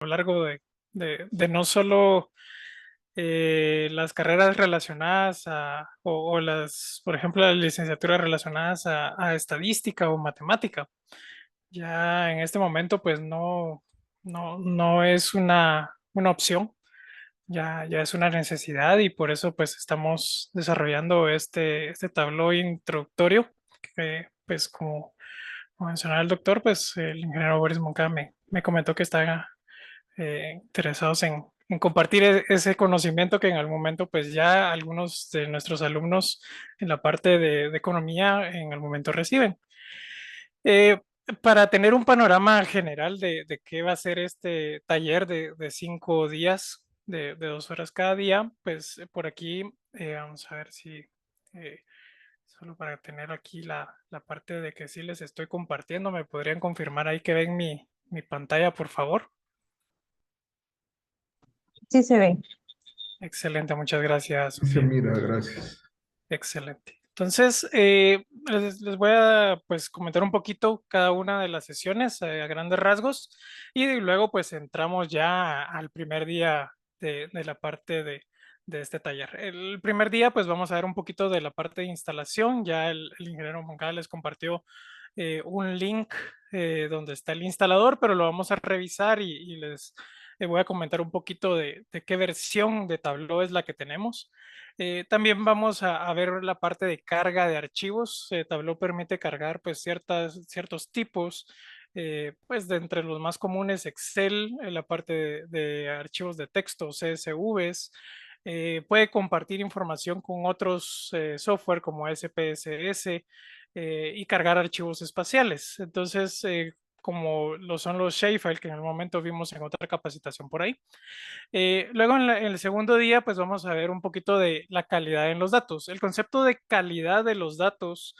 lo largo de no solo las carreras relacionadas o las, por ejemplo, las licenciaturas relacionadas a estadística o matemática. Ya en este momento, pues no es una opción, ya es una necesidad y por eso pues estamos desarrollando este tablón introductorio que pues como mencionaba el doctor, pues el ingeniero Boris Moncada me comentó que está interesados en compartir ese conocimiento que en algún momento, pues ya algunos de nuestros alumnos en la parte de economía en el momento reciben. Eh, para tener un panorama general de qué va a ser este taller de 5 días, de 2 horas cada día, pues por aquí vamos a ver si, eh, solo para tener aquí la parte de que sí les estoy compartiendo, me podrían confirmar ahí que ven mi pantalla, por favor. Sí se ve. Excelente, muchas gracias, Sí se Sofía. mira, gracias. Excelente. Entonces, les voy a pues comentar un poquito cada una de las sesiones a grandes rasgos y luego pues entramos ya al primer día de la parte de este taller. El primer día pues vamos a ver un poquito de la parte de instalación. Ya el ingeniero Moncada les compartió un link donde está el instalador, pero lo vamos a revisar y les voy a comentar un poquito de qué versión de Tableau es la que tenemos. También vamos a ver la parte de carga de archivos. Tableau permite cargar pues ciertos tipos, pues de entre los más comunes Excel, la parte de archivos de texto, CSVs. Puede compartir información con otros software como SPSS y cargar archivos espaciales. Entonces, como lo son los Shapefile que en el momento vimos en otra capacitación por ahí. Luego en el segundo día, pues vamos a ver un poquito de la calidad en los datos. El concepto de calidad de los datos,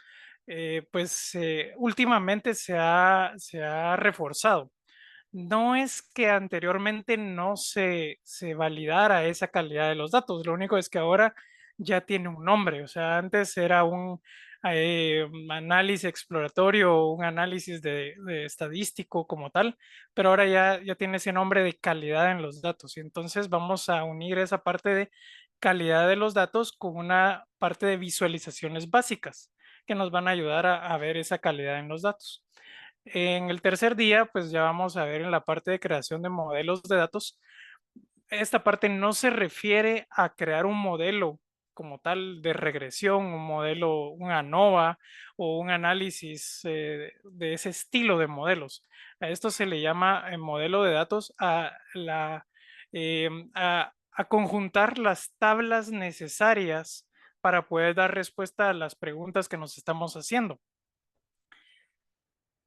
pues últimamente se ha reforzado. No es que anteriormente no se validara esa calidad de los datos, lo único es que ahora ya tiene un nombre, o sea, antes era un análisis exploratorio, un análisis de estadístico como tal, pero ahora ya tiene ese nombre de calidad en los datos y entonces vamos a unir esa parte de calidad de los datos con una parte de visualizaciones básicas que nos van a ayudar a ver esa calidad en los datos. En el tercer día, pues ya vamos a ver en la parte de creación de modelos de datos. Esta parte no se refiere a crear un modelo como tal de regresión, un modelo, un ANOVA o un análisis de ese estilo de modelos. A esto se le llama modelo de datos a conjuntar las tablas necesarias para poder dar respuesta a las preguntas que nos estamos haciendo.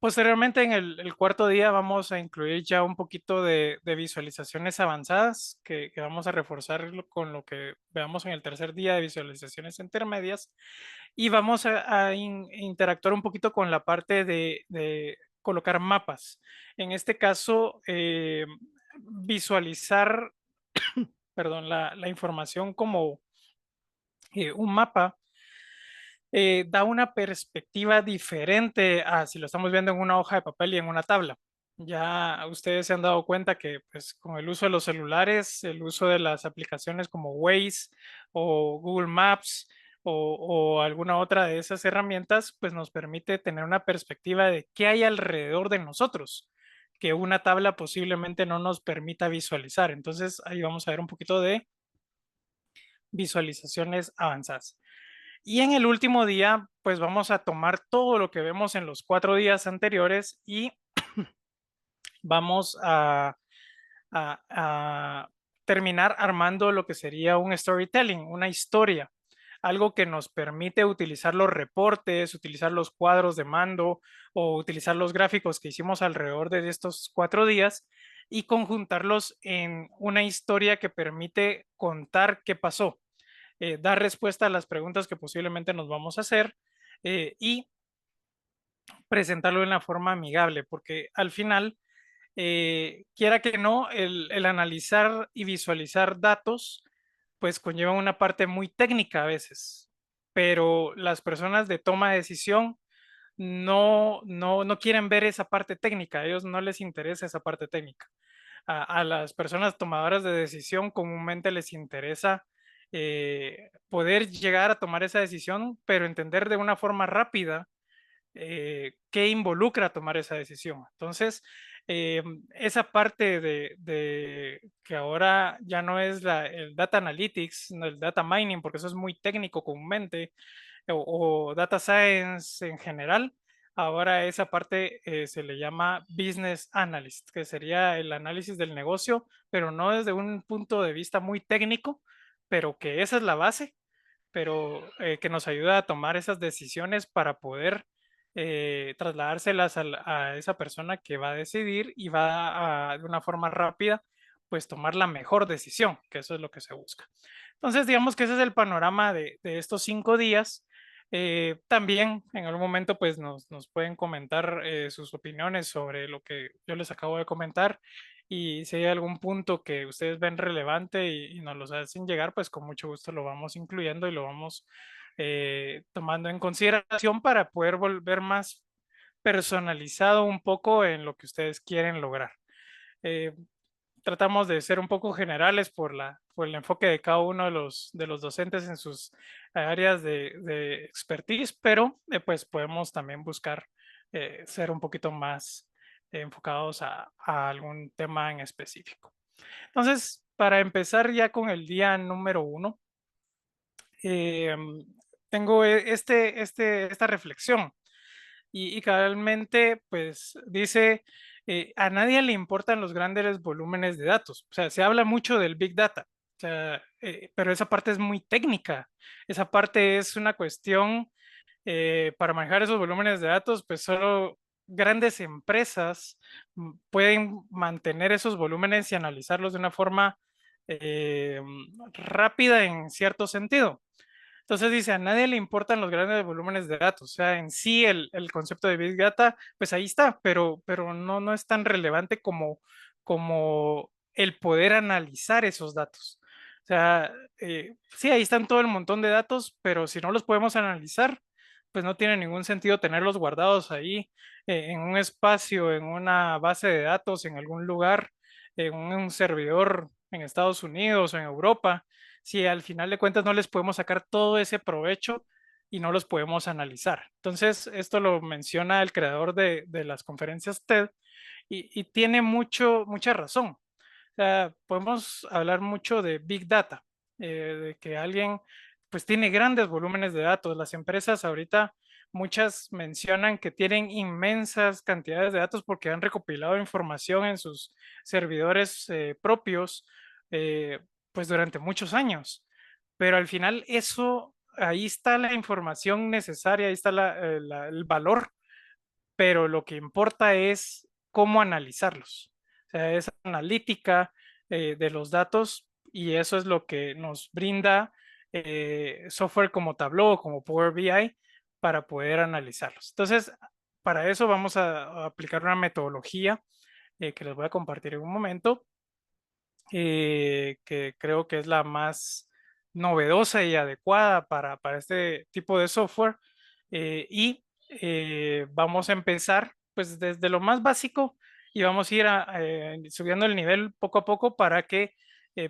Posteriormente, en el cuarto día vamos a incluir ya un poquito de visualizaciones avanzadas que vamos a reforzar con lo que veamos en el tercer día de visualizaciones intermedias y vamos a interactuar un poquito con la parte de colocar mapas. En este caso, visualizar, perdón, la información como un mapa da una perspectiva diferente a si lo estamos viendo en una hoja de papel y en una tabla. Ya ustedes se han dado cuenta que pues, con el uso de los celulares, el uso de las aplicaciones como Waze o Google Maps o alguna otra de esas herramientas, pues nos permite tener una perspectiva de qué hay alrededor de nosotros, que una tabla posiblemente no nos permita visualizar. Entonces ahí vamos a ver un poquito de visualizaciones avanzadas. Y en el último día, pues vamos a tomar todo lo que vemos en los 4 días anteriores y vamos a terminar armando lo que sería un storytelling, una historia, algo que nos permite utilizar los reportes, utilizar los cuadros de mando o utilizar los gráficos que hicimos alrededor de estos 4 días y conjuntarlos en una historia que permite contar qué pasó, dar respuesta a las preguntas que posiblemente nos vamos a hacer y presentarlo de una forma amigable, porque al final, quiera que no, el analizar y visualizar datos, pues conlleva una parte muy técnica a veces, pero las personas de toma de decisión no quieren ver esa parte técnica, a ellos no les interesa esa parte técnica. a las personas tomadoras de decisión comúnmente les interesa poder llegar a tomar esa decisión, pero entender de una forma rápida qué involucra tomar esa decisión. Entonces, esa parte de que ahora ya no es el data analytics, no el data mining, porque eso es muy técnico comúnmente, o data science en general, ahora esa parte se le llama business analyst, que sería el análisis del negocio, pero no desde un punto de vista muy técnico, pero que esa es la base, pero que nos ayuda a tomar esas decisiones para poder trasladárselas a esa persona que va a decidir y va a, de una forma rápida, pues tomar la mejor decisión, que eso es lo que se busca. Entonces, digamos que ese es el panorama de estos 5 días. También en algún momento pues nos pueden comentar sus opiniones sobre lo que yo les acabo de comentar y si hay algún punto que ustedes ven relevante y nos los hacen llegar, pues con mucho gusto lo vamos incluyendo y lo vamos tomando en consideración para poder volver más personalizado un poco en lo que ustedes quieren lograr. Eh, Tratamos de ser un poco generales por el enfoque de cada uno de los docentes en sus áreas de expertise, pero pues podemos también buscar ser un poquito más enfocados a algún tema en específico. Entonces, para empezar ya con el día número 1, eh, tengo esta reflexión y cabalmente pues dice, a nadie le importan los grandes volúmenes de datos. O sea, se habla mucho del Big Data, o sea, pero esa parte es muy técnica. Esa parte es una cuestión para manejar esos volúmenes de datos, pues solo grandes empresas pueden mantener esos volúmenes y analizarlos de una forma rápida en cierto sentido. Entonces dice, a nadie le importan los grandes volúmenes de datos. O sea, en sí el concepto de Big Data, pues ahí está, pero no es tan relevante como el poder analizar esos datos. O sea, sí, ahí están todo el montón de datos, pero si no los podemos analizar, pues no tiene ningún sentido tenerlos guardados ahí en un espacio, en una base de datos, en algún lugar, en un servidor en Estados Unidos o en Europa si al final de cuentas no les podemos sacar todo ese provecho y no los podemos analizar. Entonces, esto lo menciona el creador de las conferencias TED y tiene mucha razón. O sea, podemos hablar mucho de Big Data, de que alguien pues tiene grandes volúmenes de datos. Las empresas ahorita, muchas mencionan que tienen inmensas cantidades de datos porque han recopilado información en sus servidores propios, pues durante muchos años. Pero al final eso, ahí está la información necesaria, ahí está el valor, pero lo que importa es cómo analizarlos. O sea, esa analítica de los datos y eso es lo que nos brinda software como Tableau o como Power BI para poder analizarlos. Entonces, para eso vamos a aplicar una metodología que les voy a compartir en un momento, que creo que es la más novedosa y adecuada para este tipo de software. Y vamos a empezar pues desde lo más básico y vamos a ir subiendo el nivel poco a poco para que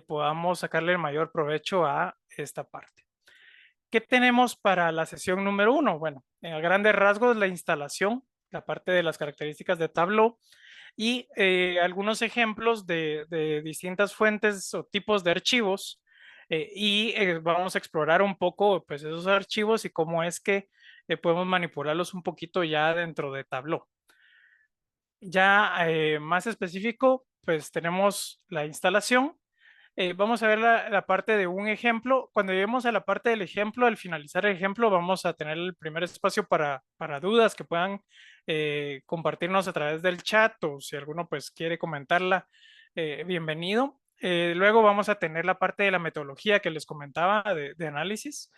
podamos sacarle el mayor provecho a esta parte. ¿Qué tenemos para la sesión número 1? Bueno, a grandes rasgos la instalación, la parte de las características de Tableau y algunos ejemplos de distintas fuentes o tipos de archivos y vamos a explorar un poco pues esos archivos y cómo es que podemos manipularlos un poquito ya dentro de Tableau. Ya más específico, pues tenemos la instalación. Vamos a ver la parte de un ejemplo. Cuando lleguemos a la parte del ejemplo, al finalizar el ejemplo, vamos a tener el primer espacio para dudas que puedan compartirnos a través del chat o si alguno pues quiere comentarla, bienvenido. Luego vamos a tener la parte de la metodología que les comentaba de análisis.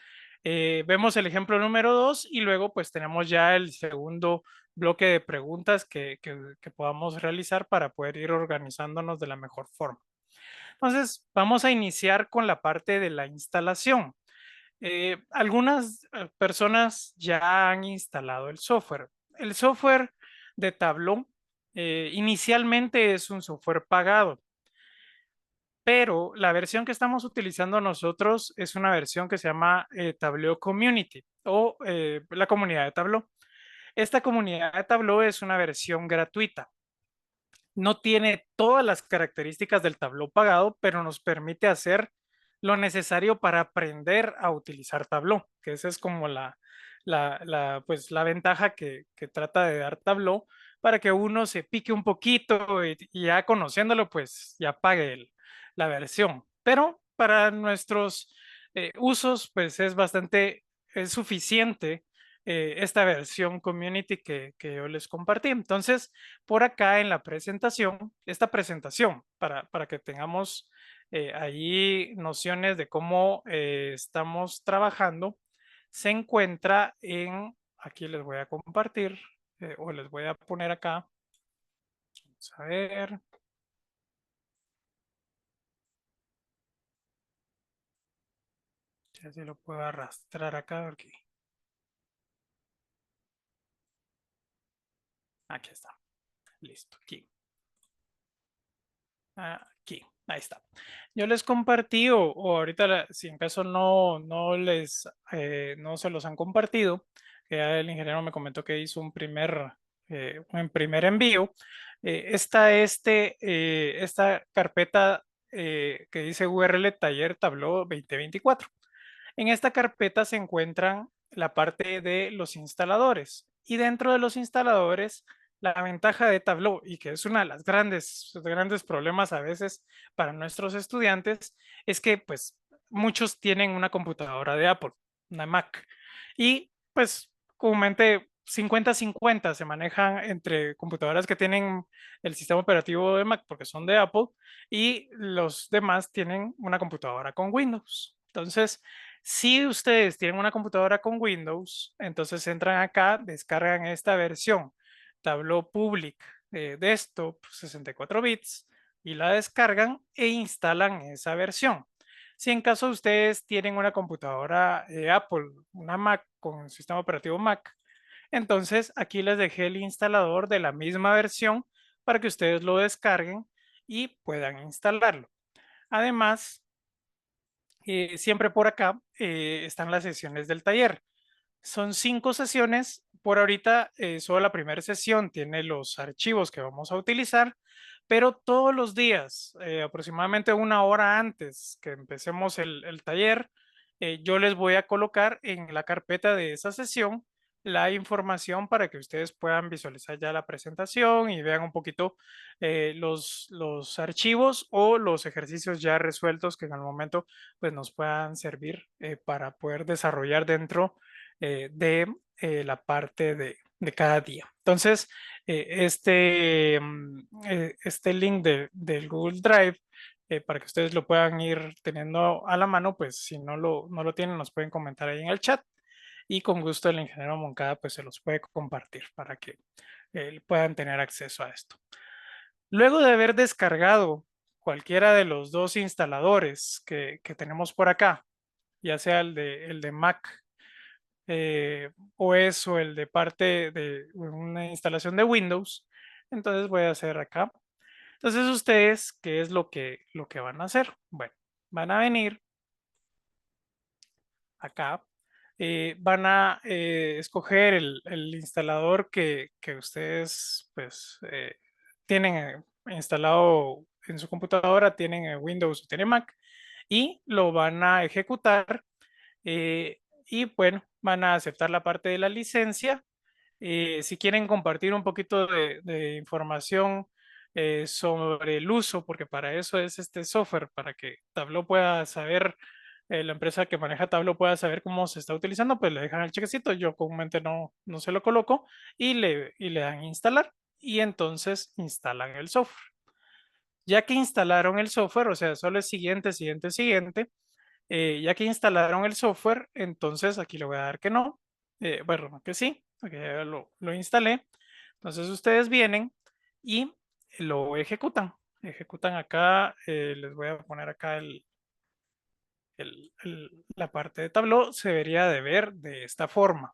Vemos el ejemplo número 2 y luego pues tenemos ya el segundo bloque de preguntas que podamos realizar para poder ir organizándonos de la mejor forma. Entonces, vamos a iniciar con la parte de la instalación. Algunas personas ya han instalado el software. El software de Tableau inicialmente es un software pagado. pero la versión que estamos utilizando nosotros es una versión que se llama Tableau Community o la comunidad de Tableau. Esta comunidad de Tableau es una versión gratuita. No tiene todas las características del Tableau pagado, pero nos permite hacer lo necesario para aprender a utilizar Tableau, que esa es como pues, la ventaja que trata de dar Tableau para que uno se pique un poquito y ya conociéndolo, pues ya pague la versión. Pero para nuestros usos, pues es suficiente esta versión community que yo les compartí. Entonces, por acá en la presentación, esta presentación, para que tengamos ahí nociones de cómo estamos trabajando, se encuentra aquí les voy a compartir o les voy a poner acá, vamos a ver, ya se lo puedo arrastrar acá, porque aquí está, listo, aquí, ahí está. Yo les compartí, o ahorita, si en caso no se los han compartido, que ya el ingeniero me comentó que hizo un primer envío. Esta carpeta que dice URL Taller Tableau 2024. En esta carpeta se encuentran la parte de los instaladores y dentro de los instaladores la ventaja de Tableau y que es una de las grandes problemas a veces para nuestros estudiantes es que pues muchos tienen una computadora de Apple, una Mac y pues comúnmente 50-50 se manejan entre computadoras que tienen el sistema operativo de Mac porque son de Apple y los demás tienen una computadora con Windows. Entonces, si ustedes tienen una computadora con Windows, entonces entran acá, descargan esta versión Tableau Public Desktop 64 bits y la descargan e instalan esa versión. Si en caso ustedes tienen una computadora Apple, una Mac con sistema operativo Mac, entonces aquí les dejé el instalador de la misma versión para que ustedes lo descarguen y puedan instalarlo. Además, siempre por acá están las sesiones del taller. Son 5 sesiones. Por ahorita, solo la primera sesión tiene los archivos que vamos a utilizar, pero todos los días, aproximadamente una hora antes que empecemos el taller, yo les voy a colocar en la carpeta de esa sesión la información para que ustedes puedan visualizar ya la presentación y vean un poquito los archivos o los ejercicios ya resueltos que en el momento pues, nos puedan servir para poder desarrollar dentro de la parte de cada día. Entonces, este link del Google Drive, para que ustedes lo puedan ir teniendo a la mano, pues si no lo tienen, nos pueden comentar ahí en el chat y con gusto el ingeniero Moncada pues se los puede compartir para que puedan tener acceso a esto. Luego de haber descargado cualquiera de los dos instaladores que tenemos por acá, ya sea el de Mac OS o el de parte de una instalación de Windows, entonces voy a hacer acá. Entonces ustedes, ¿qué es lo que van a hacer? Bueno, van a venir acá, van a escoger el instalador que ustedes pues tienen instalado en su computadora, tienen Windows o tienen Mac y lo van a ejecutar y bueno, van a aceptar la parte de la licencia. Si quieren compartir un poquito de información sobre el uso, porque para eso es este software, para que Tableau pueda saber, la empresa que maneja Tableau pueda saber cómo se está utilizando, pues le dejan el chequecito. Yo comúnmente no se lo coloco y le dan instalar y entonces instalan el software. Ya que instalaron el software, o sea, solo es siguiente, ya que instalaron el software, entonces aquí le voy a dar que no, bueno, que sí, porque ya lo instalé. Entonces ustedes vienen y lo ejecutan. Ejecutan acá, les voy a poner acá la parte de Tableau, se debería de ver de esta forma.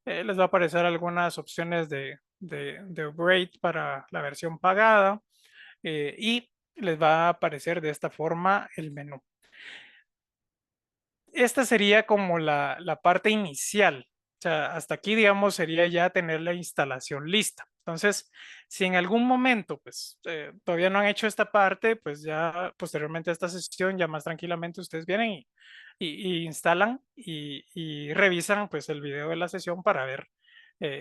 Les va a aparecer algunas opciones de upgrade para la versión pagada y les va a aparecer de esta forma el menú. Esta sería como la parte inicial. O sea, hasta aquí, digamos, sería ya tener la instalación lista. Entonces, si en algún momento, pues, todavía no han hecho esta parte, pues ya posteriormente a esta sesión, ya más tranquilamente ustedes vienen y instalan y revisan, pues, el video de la sesión para ver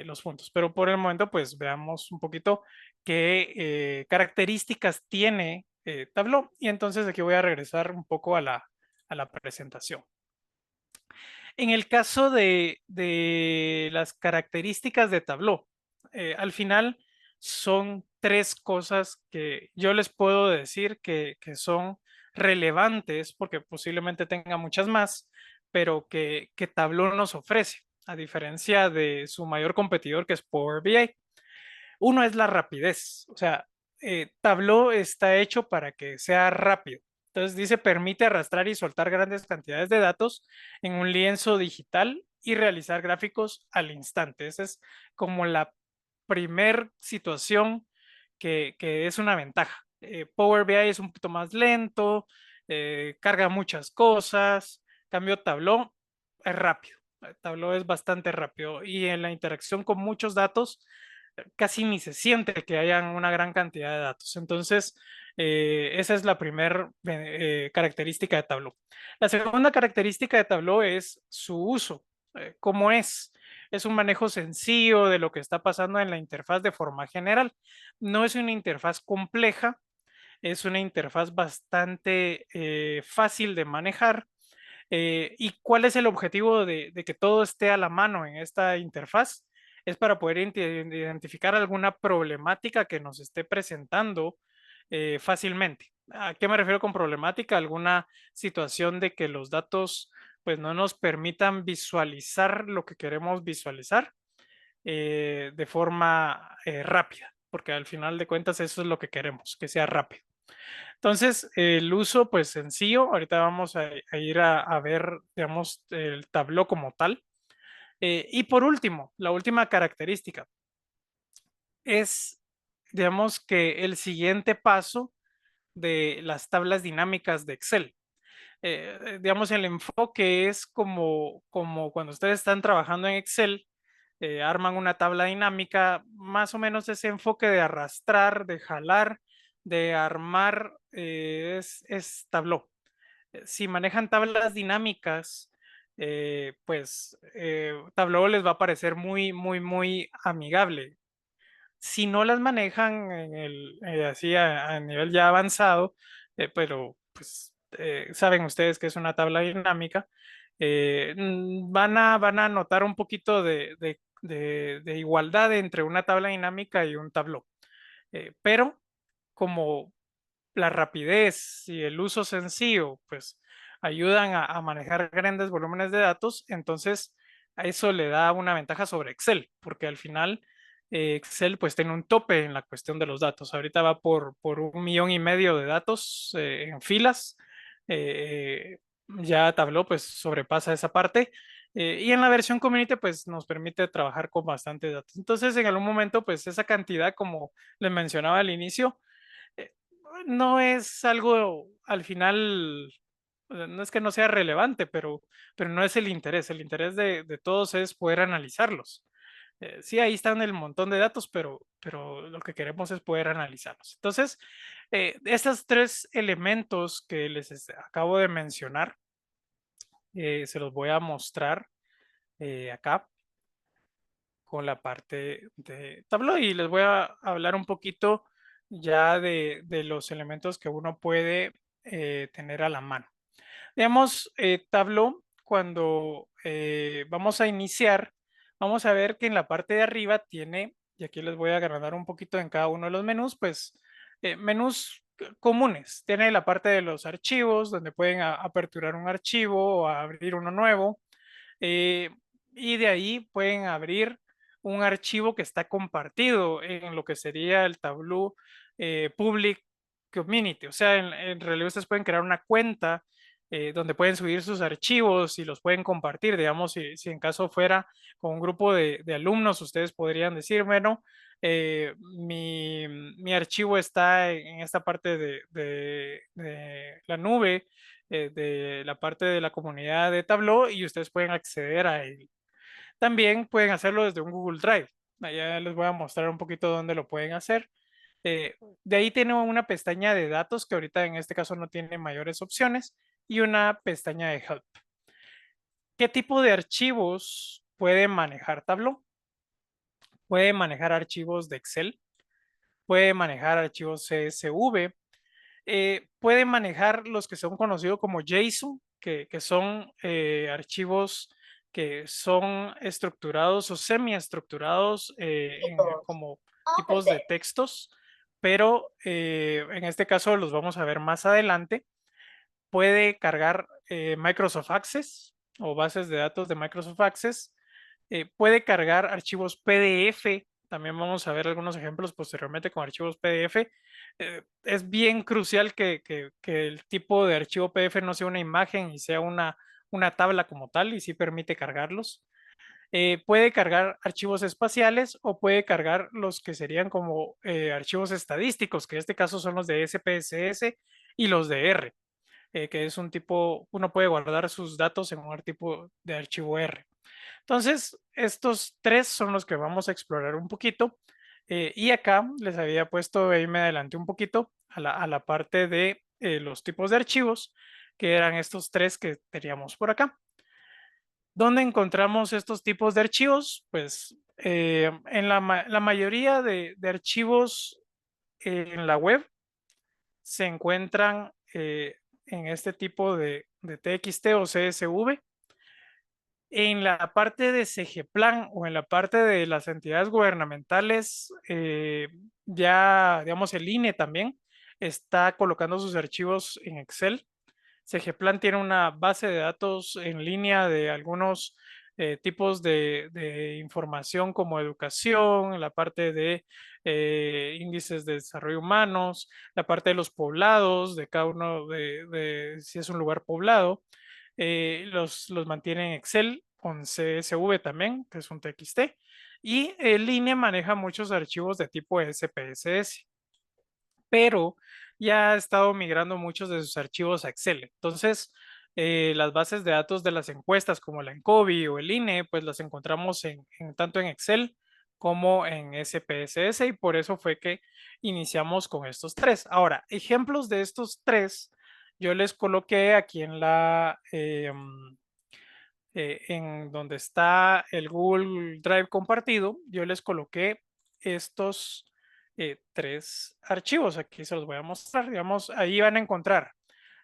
los puntos. Pero por el momento, pues, veamos un poquito qué características tiene Tableau. Y entonces aquí voy a regresar un poco a la presentación. En el caso de las características de Tableau, al final son tres cosas que yo les puedo decir que son relevantes, porque posiblemente tenga muchas más, pero que Tableau nos ofrece, a diferencia de su mayor competidor que es Power BI. Uno es la rapidez, o sea, Tableau está hecho para que sea rápido. Entonces dice, permite arrastrar y soltar grandes cantidades de datos en un lienzo digital y realizar gráficos al instante. Esa es como la primer situación que es una ventaja. Power BI es un poquito más lento, carga muchas cosas, cambio Tableau es rápido. Tableau es bastante rápido y en la interacción con muchos datos casi ni se siente que hayan una gran cantidad de datos. Entonces, esa es la primera característica de Tableau. La segunda característica de Tableau es su uso. ¿Cómo es? Es un manejo sencillo de lo que está pasando en la interfaz de forma general. No es una interfaz compleja, es una interfaz bastante fácil de manejar. ¿Y cuál es el objetivo de que todo esté a la mano en esta interfaz? Es para poder identificar alguna problemática que nos esté presentando fácilmente. ¿A qué me refiero con problemática? Alguna situación de que los datos pues no nos permitan visualizar lo que queremos visualizar de forma rápida, porque al final de cuentas eso es lo que queremos, que sea rápido. Entonces, el uso, pues sencillo. Ahorita vamos a ir a ver, digamos, el tabló como tal. Y por último, la última característica es, digamos, que el siguiente paso de las tablas dinámicas de Excel. Digamos, el enfoque es como cuando ustedes están trabajando en Excel, arman una tabla dinámica, más o menos ese enfoque de arrastrar, de jalar, de armar, es Tableau. Si manejan tablas dinámicas, pues Tableau les va a parecer muy, muy, muy amigable. Si no las manejan así a nivel ya avanzado, pero pues saben ustedes que es una tabla dinámica, van a notar un poquito de igualdad entre una tabla dinámica y un Tableau. Pero como la rapidez y el uso sencillo, pues ayudan a manejar grandes volúmenes de datos, entonces a eso le da una ventaja sobre Excel, porque al final Excel pues tiene un tope en la cuestión de los datos. Ahorita va por 1,5 millones de datos en filas. Ya Tableau pues sobrepasa esa parte. Y en la versión community pues nos permite trabajar con bastante datos. Entonces en algún momento pues esa cantidad como les mencionaba al inicio, eh, no es algo al final, no es que no sea relevante, pero no es el interés. El interés de todos es poder analizarlos. Sí, ahí están el montón de datos, pero lo que queremos es poder analizarlos. Entonces, estos tres elementos que les acabo de mencionar, se los voy a mostrar acá con la parte de Tableau y les voy a hablar un poquito ya de los elementos que uno puede tener a la mano. Digamos, Tableau, cuando vamos a iniciar, vamos a ver que en la parte de arriba tiene, y aquí les voy a agrandar un poquito en cada uno de los menús, pues menús comunes. Tiene la parte de los archivos, donde pueden aperturar un archivo o abrir uno nuevo. eh, y de ahí pueden abrir un archivo que está compartido en lo que sería el Tableau Public Community. O sea, en realidad ustedes pueden crear una cuenta donde pueden subir sus archivos y los pueden compartir. Digamos, si en caso fuera con un grupo de alumnos, ustedes podrían decir, bueno, mi archivo está en esta parte de la nube, de la parte de la comunidad de Tableau y ustedes pueden acceder a él. También pueden hacerlo desde un Google Drive. Allá les voy a mostrar un poquito dónde lo pueden hacer. De ahí tiene una pestaña de datos que ahorita en este caso no tiene mayores opciones y una pestaña de Help. ¿Qué tipo de archivos puede manejar Tableau? Puede manejar archivos de Excel, puede manejar archivos CSV, puede manejar los que son conocidos como JSON, que son archivos que son estructurados o semiestructurados como tipos de textos, pero en este caso los vamos a ver más adelante. Puede cargar Microsoft Access o bases de datos de Microsoft Access. Puede cargar archivos PDF. También vamos a ver algunos ejemplos posteriormente con archivos PDF. Es bien crucial que el tipo de archivo PDF no sea una imagen y sea una tabla como tal y sí permite cargarlos. Puede cargar archivos espaciales o puede cargar los que serían como archivos estadísticos, que en este caso son los de SPSS y los de R, que es un tipo, uno puede guardar sus datos en un tipo de archivo R. Entonces, estos tres son los que vamos a explorar un poquito. Y acá les había puesto, ahí me adelanté un poquito a la parte de los tipos de archivos, que eran estos tres que teníamos por acá. ¿Dónde encontramos estos tipos de archivos? Pues en la mayoría de archivos en la web se encuentran en este tipo de TXT o CSV. En la parte de CGPlan o en la parte de las entidades gubernamentales, ya, digamos, el INE también está colocando sus archivos en Excel. CGPlan tiene una base de datos en línea de algunos tipos de información como educación, la parte de índices de desarrollo humanos, la parte de los poblados, de cada uno de si es un lugar poblado, los mantiene en Excel con CSV también, que es un TXT, y el INE maneja muchos archivos de tipo SPSS, pero ya ha estado migrando muchos de sus archivos a Excel. Entonces, las bases de datos de las encuestas como la ENCOBI o el INE, pues las encontramos tanto en Excel como en SPSS y por eso fue que iniciamos con estos tres. Ahora, ejemplos de estos tres, yo les coloqué aquí en donde está el Google Drive compartido, yo les coloqué estos tres archivos. Aquí se los voy a mostrar. Digamos, ahí van a encontrar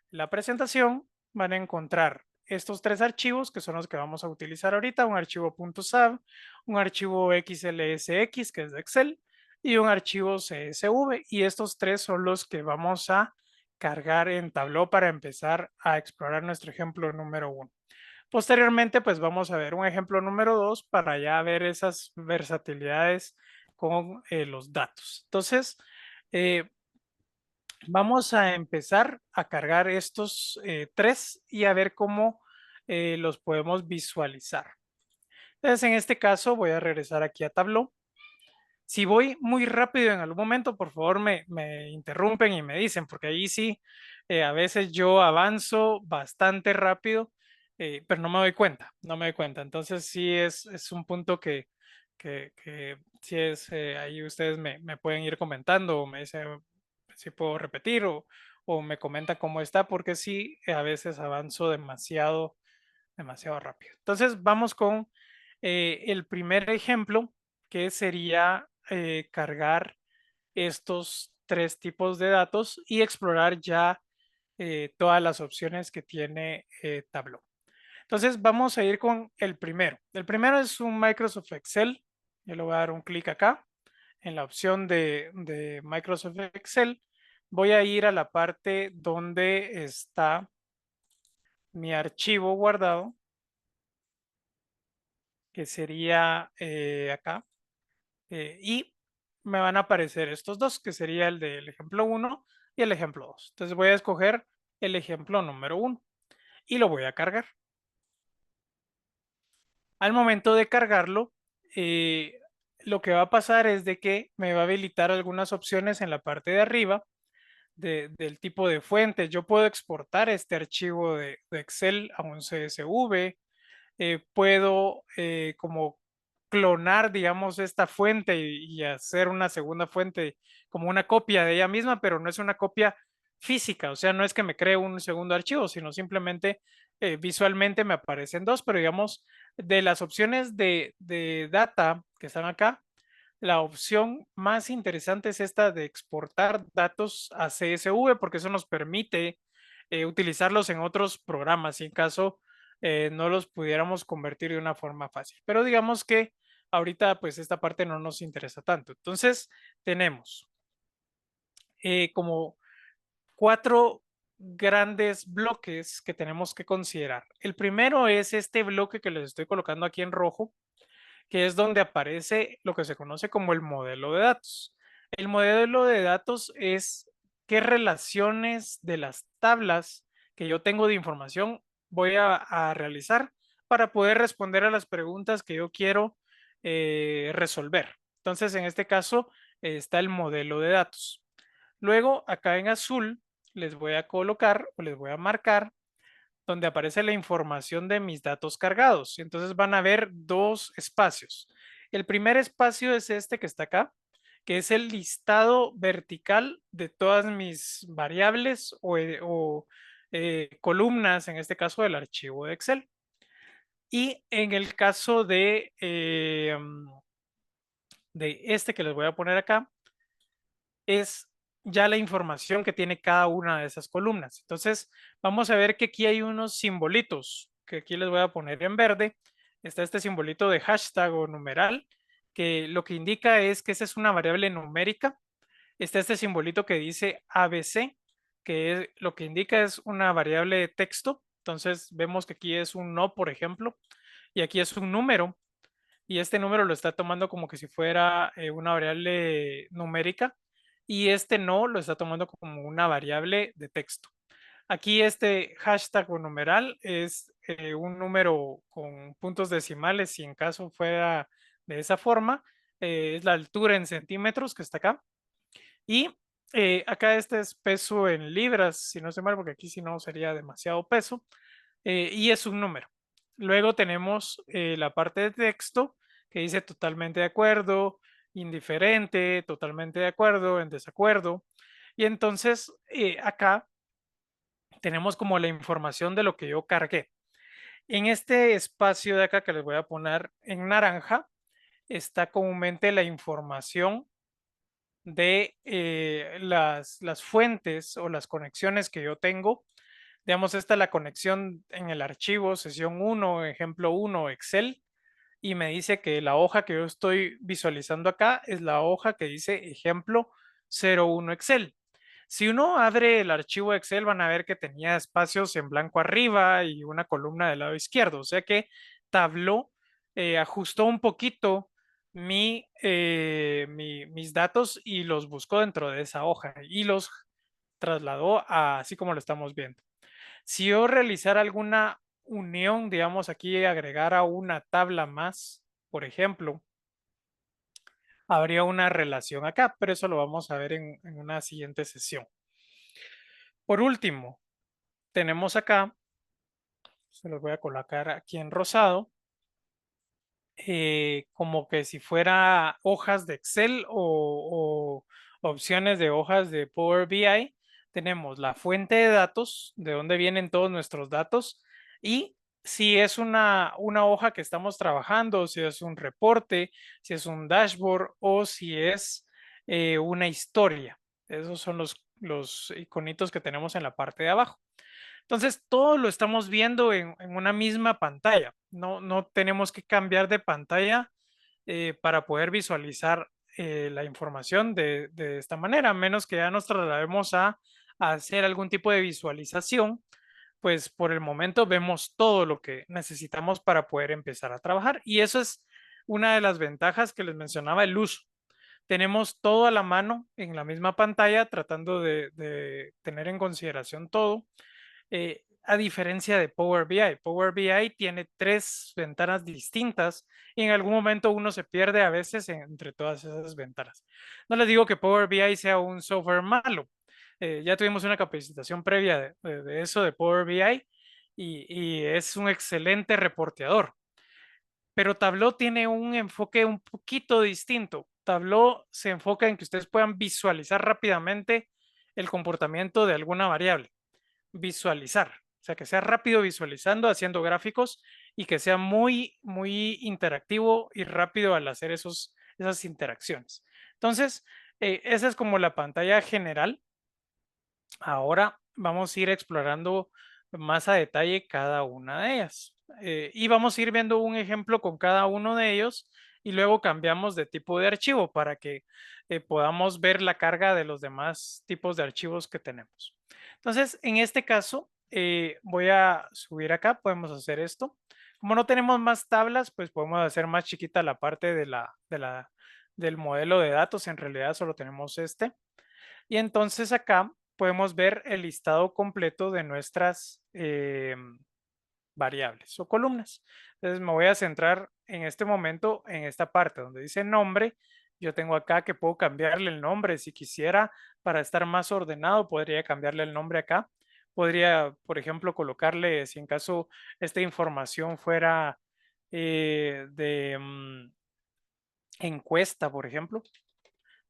la presentación, van a encontrar estos tres archivos que son los que vamos a utilizar ahorita, un archivo .sav, un archivo XLSX que es de Excel y un archivo CSV, y estos tres son los que vamos a cargar en Tableau para empezar a explorar nuestro ejemplo número uno. Posteriormente, pues vamos a ver un ejemplo número 2 para ya ver esas versatilidades con los datos. Entonces, eh, vamos a empezar a cargar estos tres y a ver cómo los podemos visualizar. Entonces, en este caso, voy a regresar aquí a Tableau. Si voy muy rápido en algún momento, por favor me interrumpen y me dicen, porque ahí sí, a veces yo avanzo bastante rápido, pero no me doy cuenta, no me doy cuenta. Entonces sí es un punto que sí es, ahí ustedes me pueden ir comentando o me dicen si puedo repetir o me comentan cómo está, porque sí, a veces avanzo demasiado, demasiado rápido. Entonces vamos con el primer ejemplo, que sería cargar estos tres tipos de datos y explorar ya todas las opciones que tiene Tableau. Entonces vamos a ir con el primero. El primero es un Microsoft Excel. Yo le voy a dar un clic acá en la opción de Microsoft Excel. Voy a ir a la parte donde está mi archivo guardado, que sería acá. Y me van a aparecer estos dos, que sería el del ejemplo uno y el ejemplo 2. Entonces voy a escoger el ejemplo número uno y lo voy a cargar. Al momento de cargarlo, eh, lo que va a pasar es de que me va a habilitar algunas opciones en la parte de arriba del tipo de fuente. Yo puedo exportar este archivo de Excel a un CSV, puedo como clonar, digamos, esta fuente y hacer una segunda fuente como una copia de ella misma, pero no es una copia física, o sea, no es que me cree un segundo archivo, sino simplemente visualmente me aparecen dos, pero digamos, de las opciones de data que están acá, la opción más interesante es esta de exportar datos a CSV, porque eso nos permite utilizarlos en otros programas, si en caso no los pudiéramos convertir de una forma fácil. Pero digamos que ahorita pues esta parte no nos interesa tanto. Entonces tenemos como cuatro grandes bloques que tenemos que considerar. El primero es este bloque que les estoy colocando aquí en rojo, que es donde aparece lo que se conoce como el modelo de datos. El modelo de datos es qué relaciones de las tablas que yo tengo de información voy a realizar para poder responder a las preguntas que yo quiero resolver. Entonces, en este caso está el modelo de datos. Luego, acá en azul, les voy a colocar o les voy a marcar donde aparece la información de mis datos cargados. Entonces van a ver dos espacios. El primer espacio es este que está acá, que es el listado vertical de todas mis variables o columnas, en este caso del archivo de Excel. Y en el caso de este que les voy a poner acá, es ya la información que tiene cada una de esas columnas. Entonces, vamos a ver que aquí hay unos simbolitos que aquí les voy a poner en verde. Está este simbolito de hashtag o numeral, que lo que indica es que esa es una variable numérica. Está este simbolito que dice ABC, lo que indica es una variable de texto. Entonces, vemos que aquí es un no, por ejemplo, y aquí es un número, y este número lo está tomando como que si fuera una variable numérica y este no lo está tomando como una variable de texto. Aquí este hashtag o numeral es un número con puntos decimales si en caso fuera de esa forma. Es la altura en centímetros que está acá. Y acá este es peso en libras, si no sé mal, porque aquí si no sería demasiado peso. Y es un número. Luego tenemos la parte de texto que dice totalmente de acuerdo, indiferente, totalmente de acuerdo, en desacuerdo. Y entonces acá tenemos como la información de lo que yo cargué. En este espacio de acá que les voy a poner en naranja está comúnmente la información de las fuentes o las conexiones que yo tengo. Digamos, esta es la conexión en el archivo, sesión 1, ejemplo 1, Excel, y me dice que la hoja que yo estoy visualizando acá es la hoja que dice ejemplo 01 Excel. Si uno abre el archivo Excel, van a ver que tenía espacios en blanco arriba y una columna del lado izquierdo, o sea que Tableau ajustó un poquito mis datos y los buscó dentro de esa hoja y los trasladó a así como lo estamos viendo. Si yo realizara alguna unión, digamos aquí agregara una tabla más, por ejemplo, habría una relación acá, pero eso lo vamos a ver en una siguiente sesión. Por último, tenemos acá, se los voy a colocar aquí en rosado, como que si fuera hojas de Excel o opciones de hojas de Power BI. Tenemos la fuente de datos, de dónde vienen todos nuestros datos, y si es una hoja que estamos trabajando, si es un reporte, si es un dashboard o si es una historia. Esos son los iconitos que tenemos en la parte de abajo. Entonces, todo lo estamos viendo en una misma pantalla. No tenemos que cambiar de pantalla para poder visualizar la información de esta manera, a menos que ya nos traslademos a hacer algún tipo de visualización, pues por el momento vemos todo lo que necesitamos para poder empezar a trabajar. Y eso es una de las ventajas que les mencionaba, el uso. Tenemos todo a la mano en la misma pantalla, tratando de tener en consideración todo. a diferencia de Power BI. Power BI tiene 3 ventanas distintas y en algún momento uno se pierde a veces entre todas esas ventanas. No les digo que Power BI sea un software malo. Ya tuvimos una capacitación previa de eso de Power BI y es un excelente reporteador. Pero Tableau tiene un enfoque un poquito distinto. Tableau se enfoca en que ustedes puedan visualizar rápidamente el comportamiento de alguna variable. Visualizar, o sea, que sea rápido visualizando, haciendo gráficos y que sea muy, muy interactivo y rápido al hacer esas interacciones. Entonces, esa es como la pantalla general. Ahora vamos a ir explorando más a detalle cada una de ellas. Y vamos a ir viendo un ejemplo con cada uno de ellos y luego cambiamos de tipo de archivo para que podamos ver la carga de los demás tipos de archivos que tenemos. Entonces, en este caso, voy a subir acá, podemos hacer esto. Como no tenemos más tablas, pues podemos hacer más chiquita la parte del modelo de datos. En realidad solo tenemos este. Y entonces acá podemos ver el listado completo de nuestras variables o columnas. Entonces me voy a centrar en este momento en esta parte donde dice nombre. Yo tengo acá que puedo cambiarle el nombre si quisiera para estar más ordenado. Podría cambiarle el nombre acá. Podría, por ejemplo, colocarle, si en caso esta información fuera de encuesta, por ejemplo,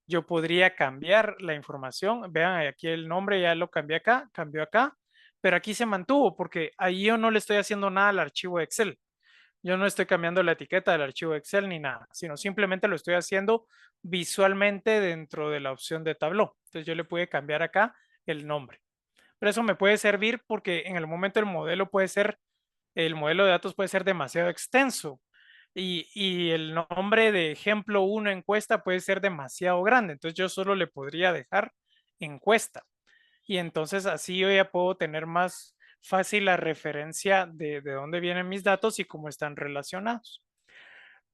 yo podría cambiar la información. Vean, aquí el nombre ya lo cambié acá, cambió acá, pero aquí se mantuvo porque ahí yo no le estoy haciendo nada al archivo Excel. Yo no estoy cambiando la etiqueta del archivo Excel ni nada, sino simplemente lo estoy haciendo visualmente dentro de la opción de Tableau. Entonces yo le pude cambiar acá el nombre. Pero eso me puede servir porque en el momento el modelo de datos puede ser demasiado extenso y el nombre de ejemplo 1 encuesta puede ser demasiado grande. Entonces yo solo le podría dejar encuesta. Y entonces así yo ya puedo tener más fácil la referencia de dónde vienen mis datos y cómo están relacionados.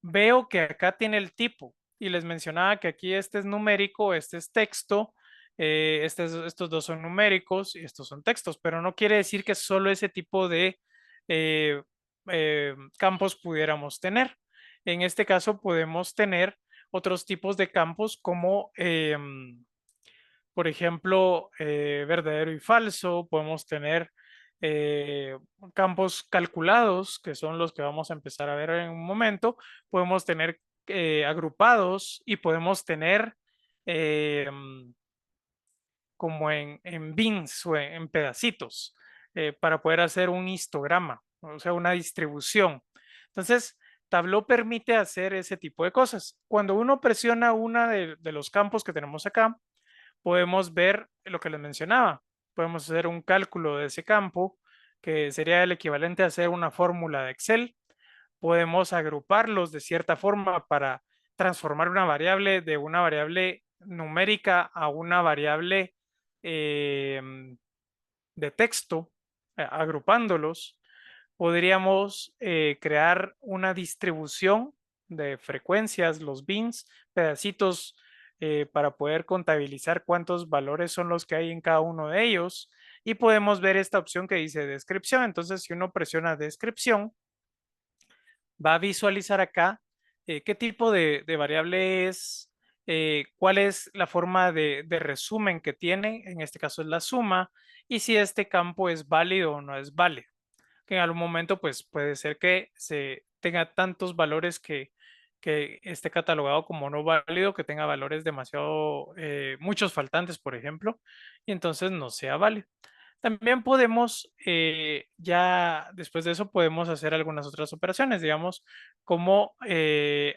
Veo que acá tiene el tipo y les mencionaba que aquí este es numérico, este es texto, estos dos son numéricos y estos son textos, pero no quiere decir que solo ese tipo de eh, campos pudiéramos tener. En este caso podemos tener otros tipos de campos como por ejemplo, verdadero y falso. Podemos tener campos calculados, que son los que vamos a empezar a ver en un momento. Podemos tener agrupados y podemos tener eh, como en bins o en pedacitos para poder hacer un histograma, o sea, una distribución. Entonces, Tableau permite hacer ese tipo de cosas. Cuando uno presiona una de los campos que tenemos acá, podemos ver lo que les mencionaba. Podemos hacer un cálculo de ese campo, que sería el equivalente a hacer una fórmula de Excel. Podemos agruparlos de cierta forma para transformar una variable de una variable numérica a una variable de texto, agrupándolos. Podríamos crear una distribución de frecuencias, los bins, pedacitos para poder contabilizar cuántos valores son los que hay en cada uno de ellos. Y podemos ver esta opción que dice descripción. Entonces, si uno presiona descripción, va a visualizar acá qué tipo de variable es, cuál es la forma de resumen que tiene, en este caso es la suma, y si este campo es válido o no es válido. Que en algún momento pues puede ser que se tenga tantos valores que esté catalogado como no válido, que tenga valores demasiado, muchos faltantes, por ejemplo, y entonces no sea válido. También podemos, ya después de eso, podemos hacer algunas otras operaciones, digamos, como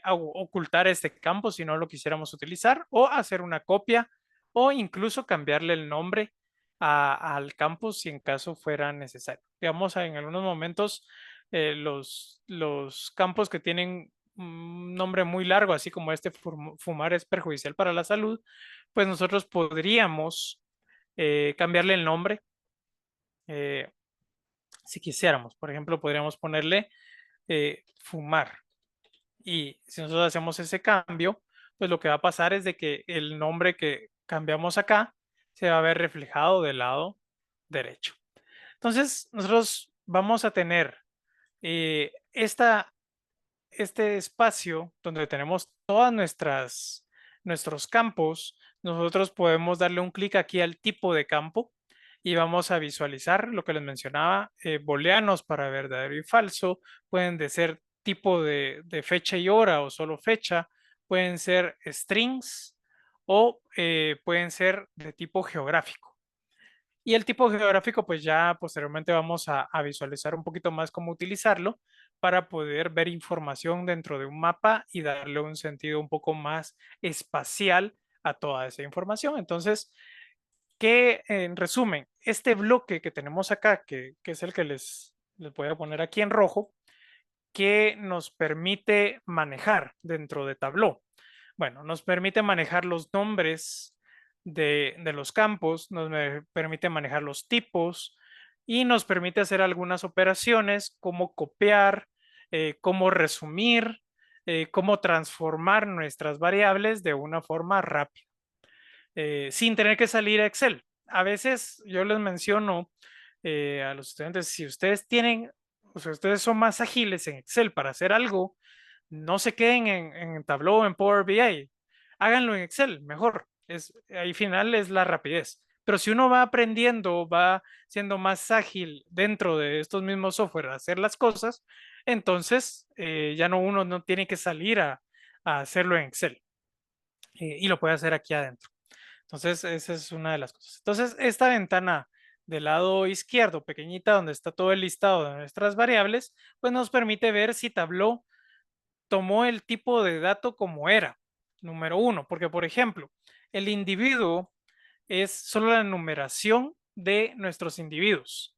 ocultar este campo si no lo quisiéramos utilizar, o hacer una copia, o incluso cambiarle el nombre al campo si en caso fuera necesario. Digamos, en algunos momentos, los campos que tienen un nombre muy largo, así como este, fumar es perjudicial para la salud, pues nosotros podríamos cambiarle el nombre eh, si quisiéramos. Por ejemplo, podríamos ponerle fumar. Y si nosotros hacemos ese cambio, pues lo que va a pasar es de que el nombre que cambiamos acá se va a ver reflejado del lado derecho. Entonces, nosotros vamos a tener este espacio donde tenemos todas nuestros campos. Nosotros podemos darle un clic aquí al tipo de campo y vamos a visualizar lo que les mencionaba, booleanos para verdadero y falso, pueden de ser tipo de fecha y hora o solo fecha, pueden ser strings o pueden ser de tipo geográfico. Y el tipo geográfico, pues ya posteriormente vamos a visualizar un poquito más cómo utilizarlo para poder ver información dentro de un mapa y darle un sentido un poco más espacial a toda esa información. Entonces, que en resumen, este bloque que tenemos acá, que es el que les voy a poner aquí en rojo, que nos permite manejar dentro de Tableau. Bueno, nos permite manejar los nombres de los campos, nos permite manejar los tipos y nos permite hacer algunas operaciones como copiar, como resumir, cómo transformar nuestras variables de una forma rápida, sin tener que salir a Excel. A veces yo les menciono a los estudiantes, si ustedes tienen, o sea, ustedes son más ágiles en Excel para hacer algo, no se queden en Tableau o en Power BI, háganlo en Excel, mejor. Ahí final es la rapidez. Pero si uno va aprendiendo, va siendo más ágil dentro de estos mismos software a hacer las cosas, entonces ya no uno no tiene que salir a hacerlo en Excel y lo puede hacer aquí adentro. Entonces, esa es una de las cosas. Entonces, esta ventana del lado izquierdo, pequeñita, donde está todo el listado de nuestras variables, pues nos permite ver si Tableau tomó el tipo de dato como era, número uno, porque por ejemplo, el individuo es solo la numeración de nuestros individuos,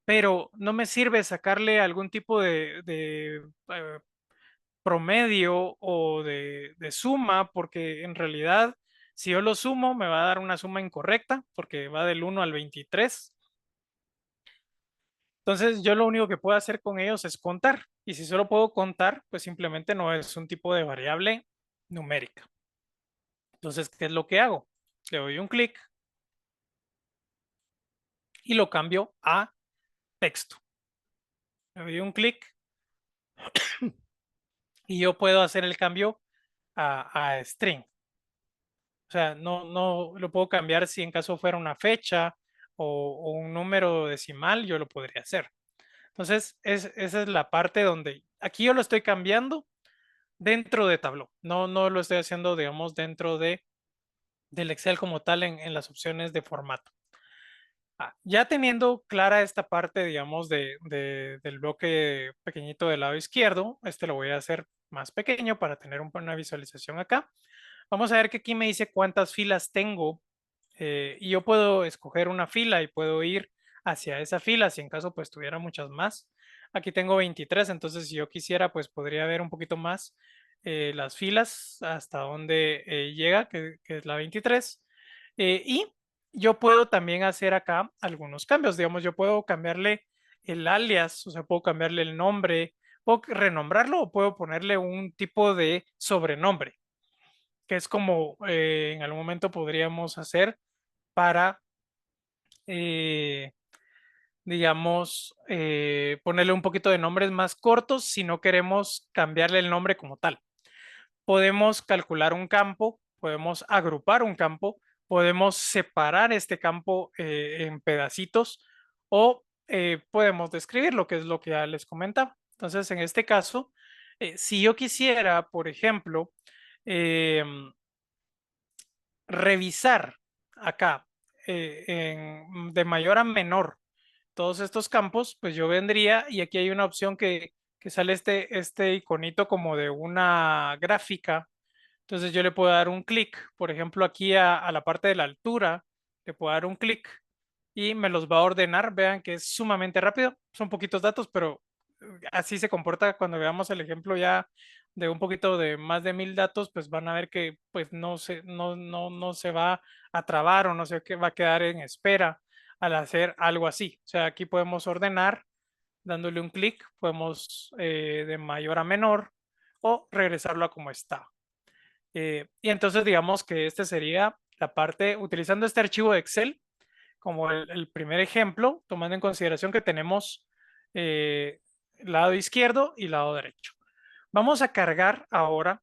pero no me sirve sacarle algún tipo de promedio o de suma, porque en realidad, si yo lo sumo, me va a dar una suma incorrecta, porque va del 1 al 23. Entonces, yo lo único que puedo hacer con ellos es contar. Y si solo puedo contar, pues simplemente no es un tipo de variable numérica. Entonces, ¿qué es lo que hago? Le doy un clic y lo cambio a texto. Le doy un clic y yo puedo hacer el cambio a string. O sea, no lo puedo cambiar si en caso fuera una fecha o un número decimal, yo lo podría hacer. Entonces, esa es la parte donde aquí yo lo estoy cambiando dentro de Tableau. No lo estoy haciendo, digamos, dentro del Excel como tal en las opciones de formato. Ya teniendo clara esta parte, digamos, del bloque pequeñito del lado izquierdo, este lo voy a hacer más pequeño para tener una visualización acá. Vamos a ver que aquí me dice cuántas filas tengo y yo puedo escoger una fila y puedo ir hacia esa fila si en caso pues tuviera muchas más. Aquí tengo 23, entonces si yo quisiera pues podría ver un poquito más las filas hasta donde llega, que es la 23. Y yo puedo también hacer acá algunos cambios. Digamos, yo puedo cambiarle el alias, o sea, puedo cambiarle el nombre, puedo renombrarlo o puedo ponerle un tipo de sobrenombre, que es como en algún momento podríamos hacer para, eh, digamos, ponerle un poquito de nombres más cortos si no queremos cambiarle el nombre como tal. Podemos calcular un campo, podemos agrupar un campo, podemos separar este campo en pedacitos o podemos describirlo, que es lo que ya les comentaba. Entonces, en este caso, si yo quisiera, por ejemplo, em, revisar acá de mayor a menor todos estos campos, pues yo vendría y aquí hay una opción que sale este iconito como de una gráfica. Entonces yo le puedo dar un clic, por ejemplo, aquí a la parte de la altura, le puedo dar un clic y me los va a ordenar. Vean que es sumamente rápido, son poquitos datos, pero así se comporta cuando veamos el ejemplo ya de un poquito de más de 1000 datos, pues van a ver que pues no se va a trabar o no se va a quedar en espera al hacer algo así. O sea, aquí podemos ordenar dándole un clic, podemos de mayor a menor o regresarlo a como está. Y entonces digamos que este sería la parte, utilizando este archivo de Excel, como el primer ejemplo, tomando en consideración que tenemos lado izquierdo y lado derecho. Vamos a cargar ahora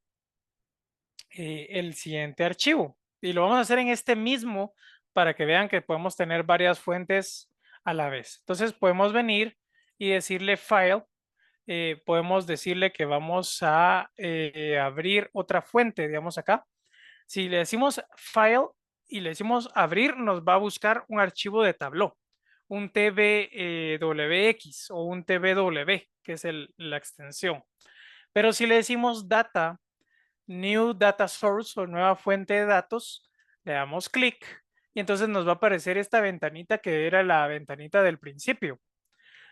el siguiente archivo y lo vamos a hacer en este mismo para que vean que podemos tener varias fuentes a la vez. Entonces podemos venir y decirle File, podemos decirle que vamos a abrir otra fuente, digamos acá. Si le decimos File y le decimos abrir, nos va a buscar un archivo de Tableau, un TBWX o un TBW, que es la extensión. Pero si le decimos Data, New Data Source o nueva fuente de datos, le damos clic y entonces nos va a aparecer esta ventanita que era la ventanita del principio.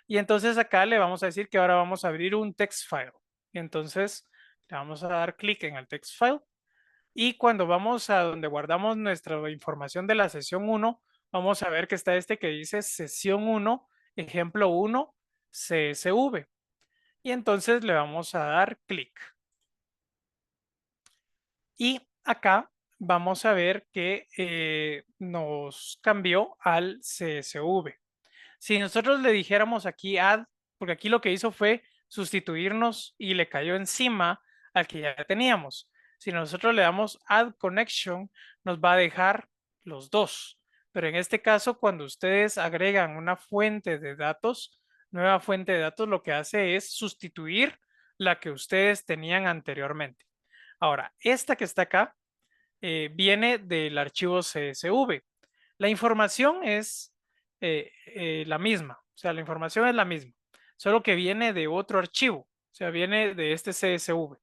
Y entonces acá le vamos a decir que ahora vamos a abrir un text file. Y entonces le vamos a dar clic en el text file. Y cuando vamos a donde guardamos nuestra información de la sesión 1, vamos a ver que está este que dice sesión 1, ejemplo 1, CSV. Y entonces le vamos a dar clic. Y acá vamos a ver que nos cambió al CSV. Si nosotros le dijéramos aquí add, porque aquí lo que hizo fue sustituirnos y le cayó encima al que ya teníamos. Si nosotros le damos add connection, nos va a dejar los dos. Pero en este caso, cuando ustedes agregan una fuente de datos, nueva fuente de datos, lo que hace es sustituir la que ustedes tenían anteriormente. Ahora, esta que está acá viene del archivo CSV. La información es la misma, o sea, la información es la misma, solo que viene de otro archivo, o sea, viene de este CSV.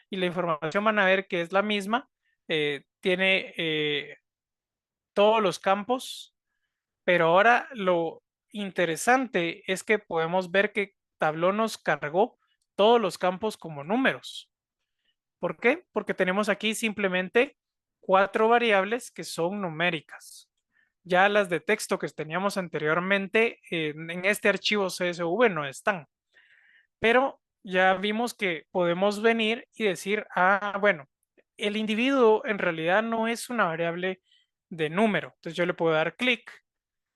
Y la información van a ver que es la misma, tiene todos los campos, pero ahora lo interesante es que podemos ver que Tableau nos cargó todos los campos como números. ¿Por qué? Porque tenemos aquí simplemente 4 variables que son numéricas. Ya las de texto que teníamos anteriormente en este archivo CSV no están. Pero ya vimos que podemos venir y decir, bueno, el individuo en realidad no es una variable de número. Entonces yo le puedo dar clic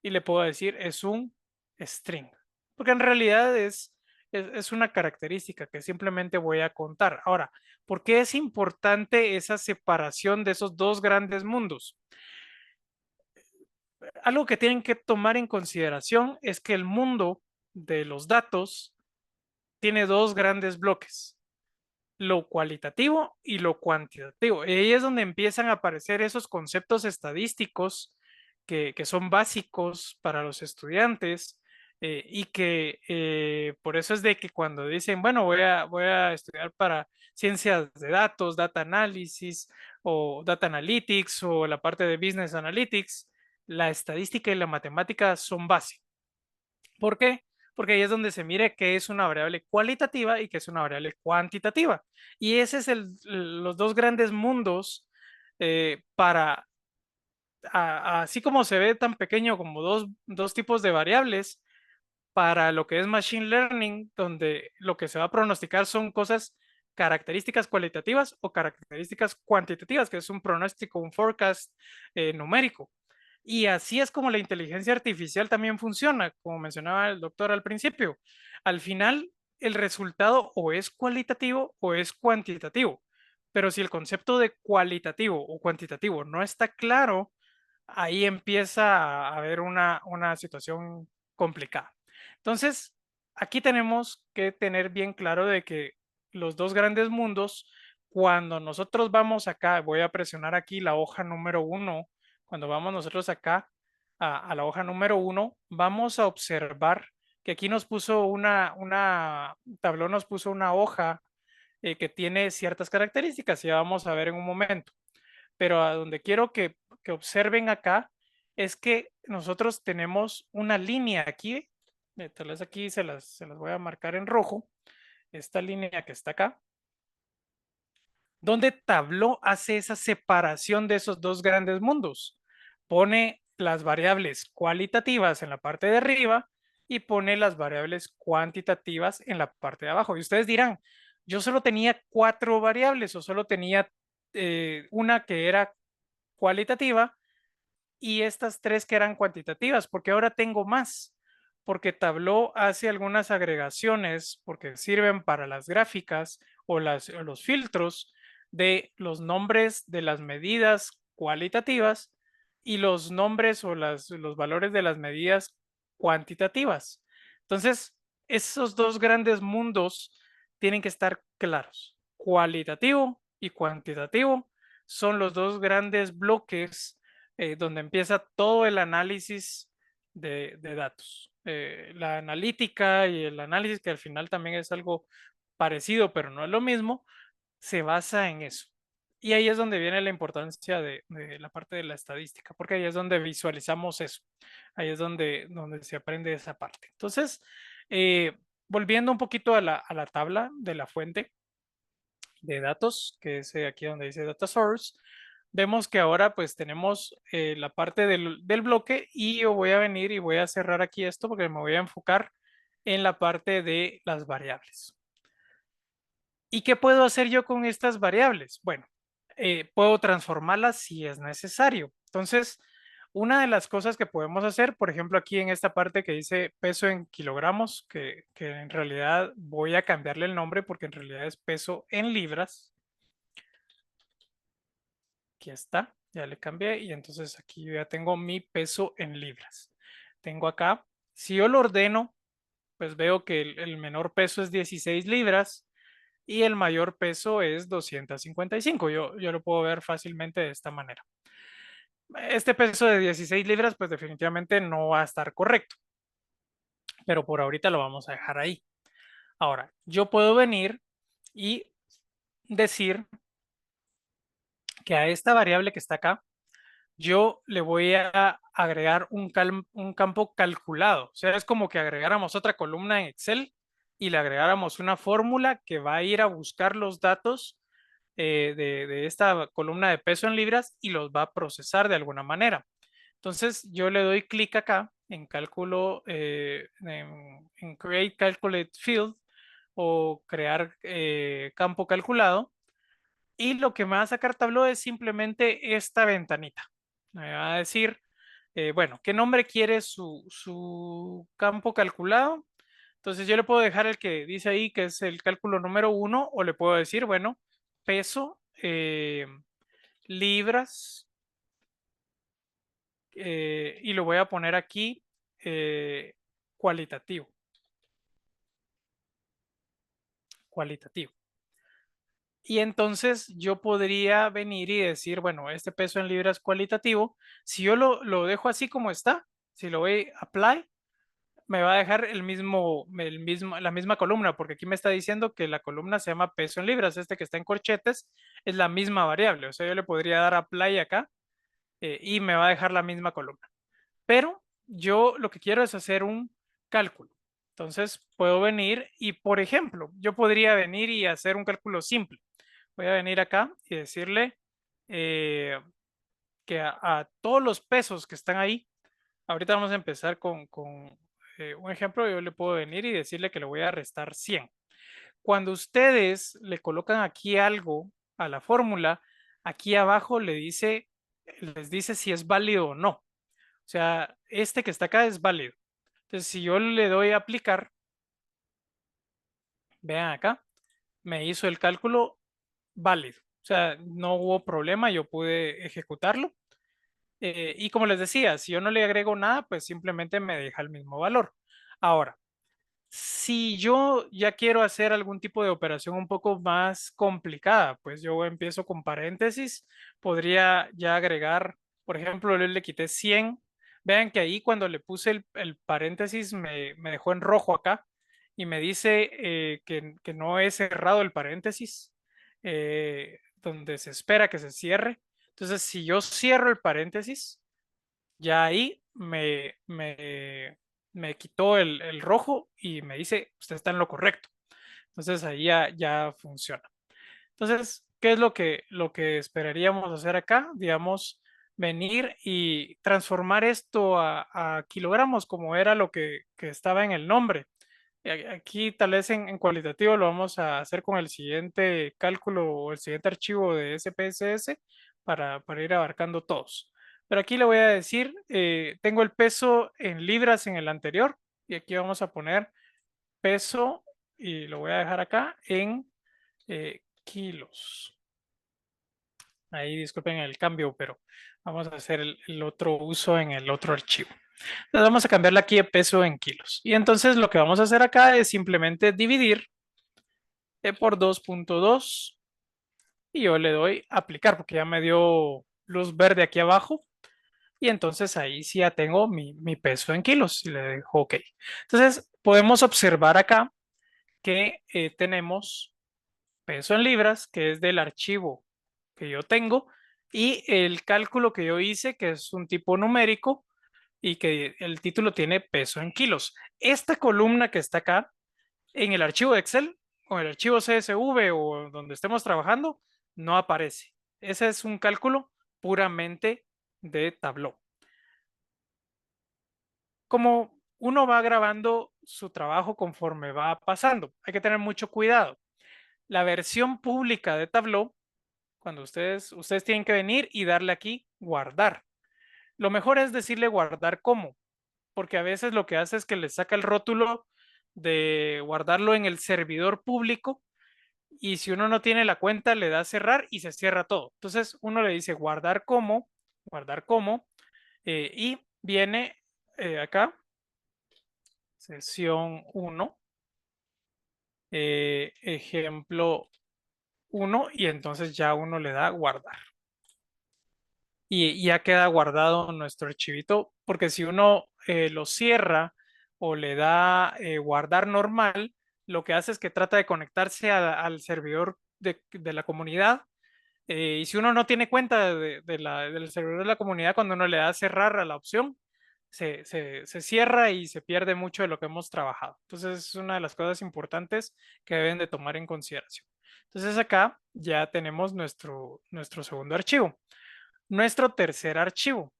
y le puedo decir es un string. Porque en realidad es una característica que simplemente voy a contar. Ahora, ¿por qué es importante esa separación de esos dos grandes mundos? Algo que tienen que tomar en consideración es que el mundo de los datos tiene dos grandes bloques, lo cualitativo y lo cuantitativo. Y ahí es donde empiezan a aparecer esos conceptos estadísticos que son básicos para los estudiantes y que por eso es de que cuando dicen, bueno, voy a estudiar para ciencias de datos, data análisis o data analytics o la parte de business analytics, la estadística y la matemática son básicos. ¿Por qué? Porque ahí es donde se mire qué es una variable cualitativa y qué es una variable cuantitativa. Y ese es los dos grandes mundos para, así como se ve tan pequeño como dos tipos de variables, para lo que es Machine Learning, donde lo que se va a pronosticar son cosas características cualitativas o características cuantitativas, que es un pronóstico, un forecast numérico. Y así es como la inteligencia artificial también funciona, como mencionaba el doctor al principio. Al final, el resultado o es cualitativo o es cuantitativo. Pero si el concepto de cualitativo o cuantitativo no está claro, ahí empieza a haber una situación complicada. Entonces, aquí tenemos que tener bien claro de que los dos grandes mundos, cuando nosotros vamos acá, voy a presionar aquí la hoja número 1, cuando vamos nosotros acá a la hoja número 1, vamos a observar que aquí nos puso Tableau nos puso una hoja que tiene ciertas características y ya vamos a ver en un momento. Pero a donde quiero que observen acá es que nosotros tenemos una línea aquí, tal vez aquí se las voy a marcar en rojo, esta línea que está acá, donde Tableau hace esa separación de esos dos grandes mundos. Pone las variables cualitativas en la parte de arriba y pone las variables cuantitativas en la parte de abajo. Y ustedes dirán, yo solo tenía 4 variables o solo tenía una que era cualitativa y estas 3 que eran cuantitativas, porque ahora tengo más, porque Tableau hace algunas agregaciones, porque sirven para las gráficas o los filtros de los nombres de las medidas cualitativas y los nombres o los valores de las medidas cuantitativas. Entonces, esos dos grandes mundos tienen que estar claros. Cualitativo y cuantitativo son los dos grandes bloques donde empieza todo el análisis de datos. La analítica y el análisis, que al final también es algo parecido, pero no es lo mismo, se basa en eso. Y ahí es donde viene la importancia de la parte de la estadística, porque ahí es donde visualizamos eso. Ahí es donde se aprende esa parte. Entonces, volviendo un poquito a la tabla de la fuente de datos, que es aquí donde dice Data Source, vemos que ahora pues tenemos la parte del bloque y yo voy a venir y voy a cerrar aquí esto porque me voy a enfocar en la parte de las variables. ¿Y qué puedo hacer yo con estas variables? Bueno, puedo transformarlas si es necesario. Entonces, una de las cosas que podemos hacer, por ejemplo, aquí en esta parte que dice peso en kilogramos, que en realidad voy a cambiarle el nombre porque en realidad es peso en libras. Aquí está, ya le cambié y entonces aquí ya tengo mi peso en libras. Tengo acá, si yo lo ordeno, pues veo que el menor peso es 16 libras y el mayor peso es 255. Yo lo puedo ver fácilmente de esta manera. Este peso de 16 libras, pues definitivamente no va a estar correcto, pero por ahorita lo vamos a dejar ahí. Ahora, yo puedo venir y decir que a esta variable que está acá, yo le voy a agregar un campo calculado. O sea, es como que agregáramos otra columna en Excel y le agregáramos una fórmula que va a ir a buscar los datos de esta columna de peso en libras y los va a procesar de alguna manera. Entonces, yo le doy clic acá en cálculo, en Create Calculate Field o crear campo calculado. Y lo que me va a sacar Tableau es simplemente esta ventanita. Me va a decir, bueno, ¿qué nombre quiere su campo calculado? Entonces yo le puedo dejar el que dice ahí que es el cálculo número 1 o le puedo decir, bueno, peso, libras y lo voy a poner aquí cualitativo. Cualitativo. Y entonces yo podría venir y decir, bueno, este peso en libras cualitativo, si yo lo dejo así como está, si lo voy a apply, me va a dejar la misma columna, porque aquí me está diciendo que la columna se llama peso en libras, este que está en corchetes es la misma variable, o sea, yo le podría dar apply acá y me va a dejar la misma columna. Pero yo lo que quiero es hacer un cálculo. Entonces puedo venir y, por ejemplo, yo podría venir y hacer un cálculo simple. Voy a venir acá y decirle que a todos los pesos que están ahí, ahorita vamos a empezar con un ejemplo, yo le puedo venir y decirle que le voy a restar 100. Cuando ustedes le colocan aquí algo a la fórmula, aquí abajo les dice si es válido o no. O sea, este que está acá es válido. Entonces, si yo le doy a aplicar, vean acá, me hizo el cálculo válido. O sea, no hubo problema, yo pude ejecutarlo. Y como les decía, si yo no le agrego nada, pues simplemente me deja el mismo valor. Ahora, si yo ya quiero hacer algún tipo de operación un poco más complicada, pues yo empiezo con paréntesis, podría ya agregar, por ejemplo, le quité 100. Vean que ahí cuando le puse el paréntesis me dejó en rojo acá y me dice que no he cerrado el paréntesis donde se espera que se cierre. Entonces, si yo cierro el paréntesis, ya ahí me quitó el rojo y me dice, usted está en lo correcto. Entonces ahí ya funciona. Entonces, ¿qué es lo que esperaríamos hacer acá? Digamos, venir y transformar esto a kilogramos, como era lo que estaba en el nombre. Aquí tal vez en cualitativo lo vamos a hacer con el siguiente cálculo o el siguiente archivo de SPSS para ir abarcando todos. Pero aquí le voy a decir, tengo el peso en libras en el anterior y aquí vamos a poner peso y lo voy a dejar acá en kilos. Ahí disculpen el cambio, pero vamos a hacer el otro uso en el otro archivo. Entonces vamos a cambiarle aquí de peso en kilos. Y entonces lo que vamos a hacer acá es simplemente dividir por 2.2 y yo le doy aplicar porque ya me dio luz verde aquí abajo. Y entonces ahí sí ya tengo mi peso en kilos y le dejo OK. Entonces podemos observar acá que tenemos peso en libras, que es del archivo que yo tengo, y el cálculo que yo hice, que es un tipo numérico, y que el título tiene peso en kilos. Esta columna que está acá, en el archivo de Excel, o en el archivo CSV, o donde estemos trabajando, no aparece. Ese es un cálculo puramente de Tableau. Como uno va grabando su trabajo conforme va pasando, hay que tener mucho cuidado. La versión pública de Tableau, cuando ustedes tienen que venir y darle aquí guardar. Lo mejor es decirle guardar como, porque a veces lo que hace es que le saca el rótulo de guardarlo en el servidor público y si uno no tiene la cuenta le da a cerrar y se cierra todo. Entonces uno le dice guardar como y viene acá, sesión 1, ejemplo 1 y entonces ya uno le da guardar. Y ya queda guardado nuestro archivito, porque si uno lo cierra o le da guardar normal, lo que hace es que trata de conectarse al servidor de la comunidad. Y si uno no tiene cuenta del servidor de la comunidad, cuando uno le da cerrar a la opción, se cierra y se pierde mucho de lo que hemos trabajado. Entonces es una de las cosas importantes que deben de tomar en consideración. Entonces acá ya tenemos nuestro segundo archivo. Nuestro tercer archivo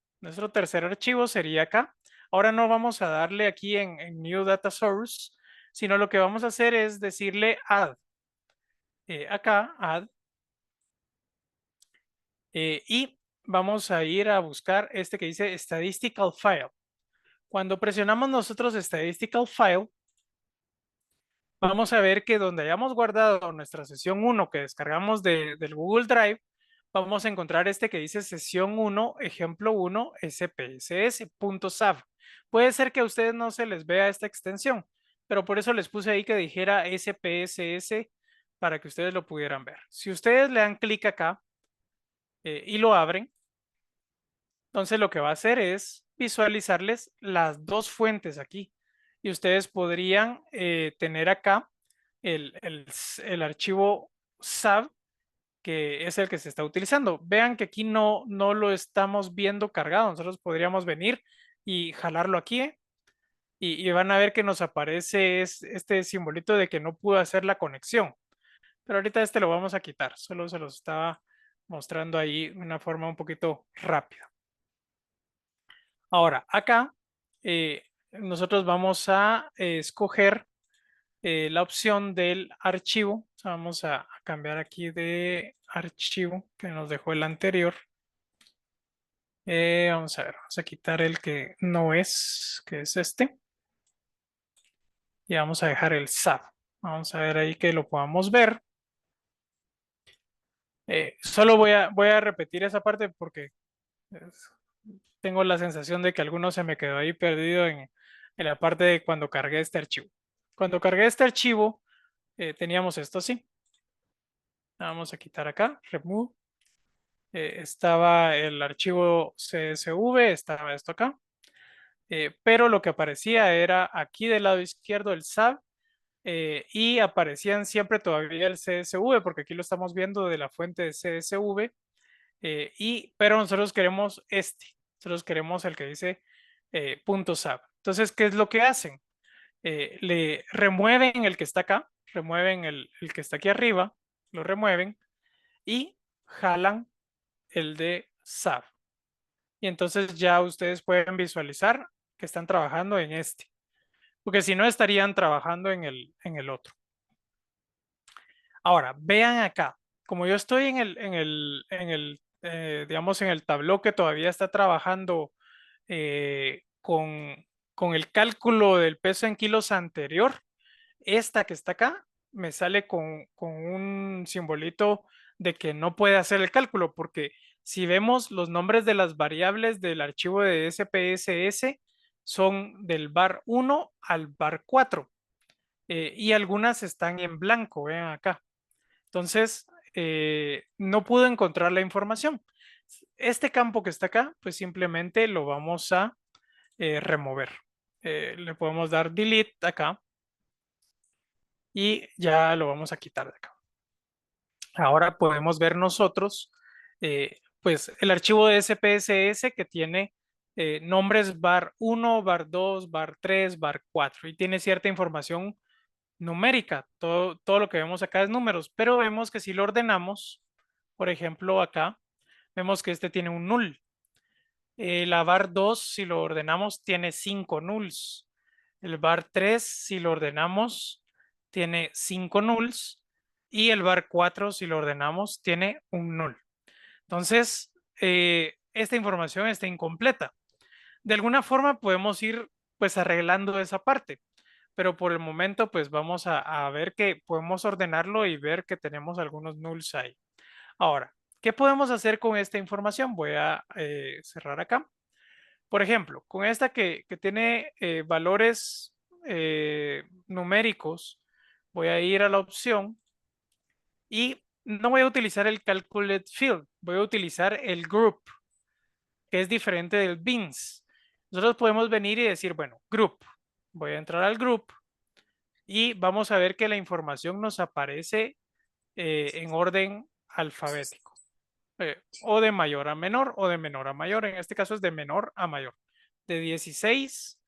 sería acá. Ahora no vamos a darle aquí en New Data Source, sino lo que vamos a hacer es decirle add. Acá, add. Y vamos a ir a buscar este que dice Statistical File. Cuando presionamos nosotros Statistical File, vamos a ver que donde hayamos guardado nuestra sesión 1 que descargamos del Google Drive, vamos a encontrar este que dice sesión 1, ejemplo 1, spss.sav. Puede ser que a ustedes no se les vea esta extensión, pero por eso les puse ahí que dijera SPSS para que ustedes lo pudieran ver. Si ustedes le dan clic acá y lo abren, entonces lo que va a hacer es visualizarles las dos fuentes aquí. Y ustedes podrían tener acá el archivo SAV, que es el que se está utilizando. Vean que aquí no lo estamos viendo cargado. Nosotros podríamos venir y jalarlo aquí, y van a ver que nos aparece este simbolito de que no pudo hacer la conexión. Pero ahorita este lo vamos a quitar. Solo se los estaba mostrando ahí de una forma un poquito rápida. Ahora, acá nosotros vamos a escoger la opción del archivo. O sea, vamos a cambiar aquí de archivo que nos dejó el anterior. Vamos a ver, vamos a quitar el que no es, que es este. Y vamos a dejar el SAP. Vamos a ver ahí que lo podamos ver. Solo voy a repetir esa parte porque tengo la sensación de que alguno se me quedó ahí perdido en la parte de cuando cargué este archivo. Cuando cargué este archivo, teníamos esto así. Vamos a quitar acá, remove. Estaba el archivo CSV, estaba esto acá. Pero lo que aparecía era aquí del lado izquierdo el SAV y aparecían siempre todavía el CSV, porque aquí lo estamos viendo de la fuente de CSV. Pero nosotros queremos nosotros queremos el que dice .sav. Entonces, ¿qué es lo que hacen? Le remueven el que está acá, remueven el que está aquí arriba, lo remueven y jalan el de SAV. Y entonces ya ustedes pueden visualizar que están trabajando en este, porque si no estarían trabajando en el otro. Ahora, vean acá, como yo estoy en el digamos, en el tabló que todavía está trabajando con el cálculo del peso en kilos anterior, esta que está acá me sale con un simbolito de que no puede hacer el cálculo, porque si vemos los nombres de las variables del archivo de SPSS son del var 1 al var 4 y algunas están en blanco, vean acá. Entonces, no pudo encontrar la información. Este campo que está acá, pues simplemente lo vamos a remover. Le podemos dar delete acá y ya lo vamos a quitar de acá. Ahora podemos ver nosotros, pues el archivo de SPSS que tiene nombres var 1, var 2, var 3, var 4 y tiene cierta información numérica. Todo lo que vemos acá es números, pero vemos que si lo ordenamos, por ejemplo, acá, vemos que este tiene un null. La var 2, si lo ordenamos, tiene 5 nulls. El var 3, si lo ordenamos, tiene 5 nulls. Y el var 4, si lo ordenamos, tiene un null. Entonces, esta información está incompleta. De alguna forma podemos ir pues arreglando esa parte, pero por el momento pues vamos a ver que podemos ordenarlo y ver que tenemos algunos nulls ahí. Ahora, ¿qué podemos hacer con esta información? Voy a cerrar acá. Por ejemplo, con esta que tiene valores numéricos, voy a ir a la opción y no voy a utilizar el Calculate Field, voy a utilizar el Group, que es diferente del Beans. Nosotros podemos venir y decir, bueno, Group, voy a entrar al Group y vamos a ver que la información nos aparece en orden alfabético. O de mayor a menor o de menor a mayor. En este caso es de menor a mayor. De 16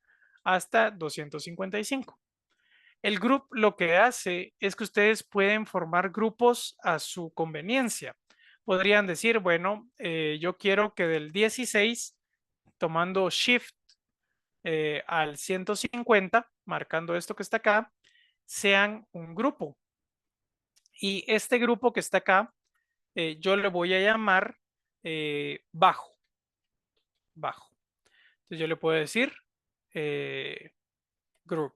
hasta 255. El group lo que hace es que ustedes pueden formar grupos a su conveniencia. Podrían decir, bueno, yo quiero que del 16, tomando Shift al 150, marcando esto que está acá, sean un grupo. Y este grupo que está acá, yo le voy a llamar bajo. Bajo. Entonces yo le puedo decir group.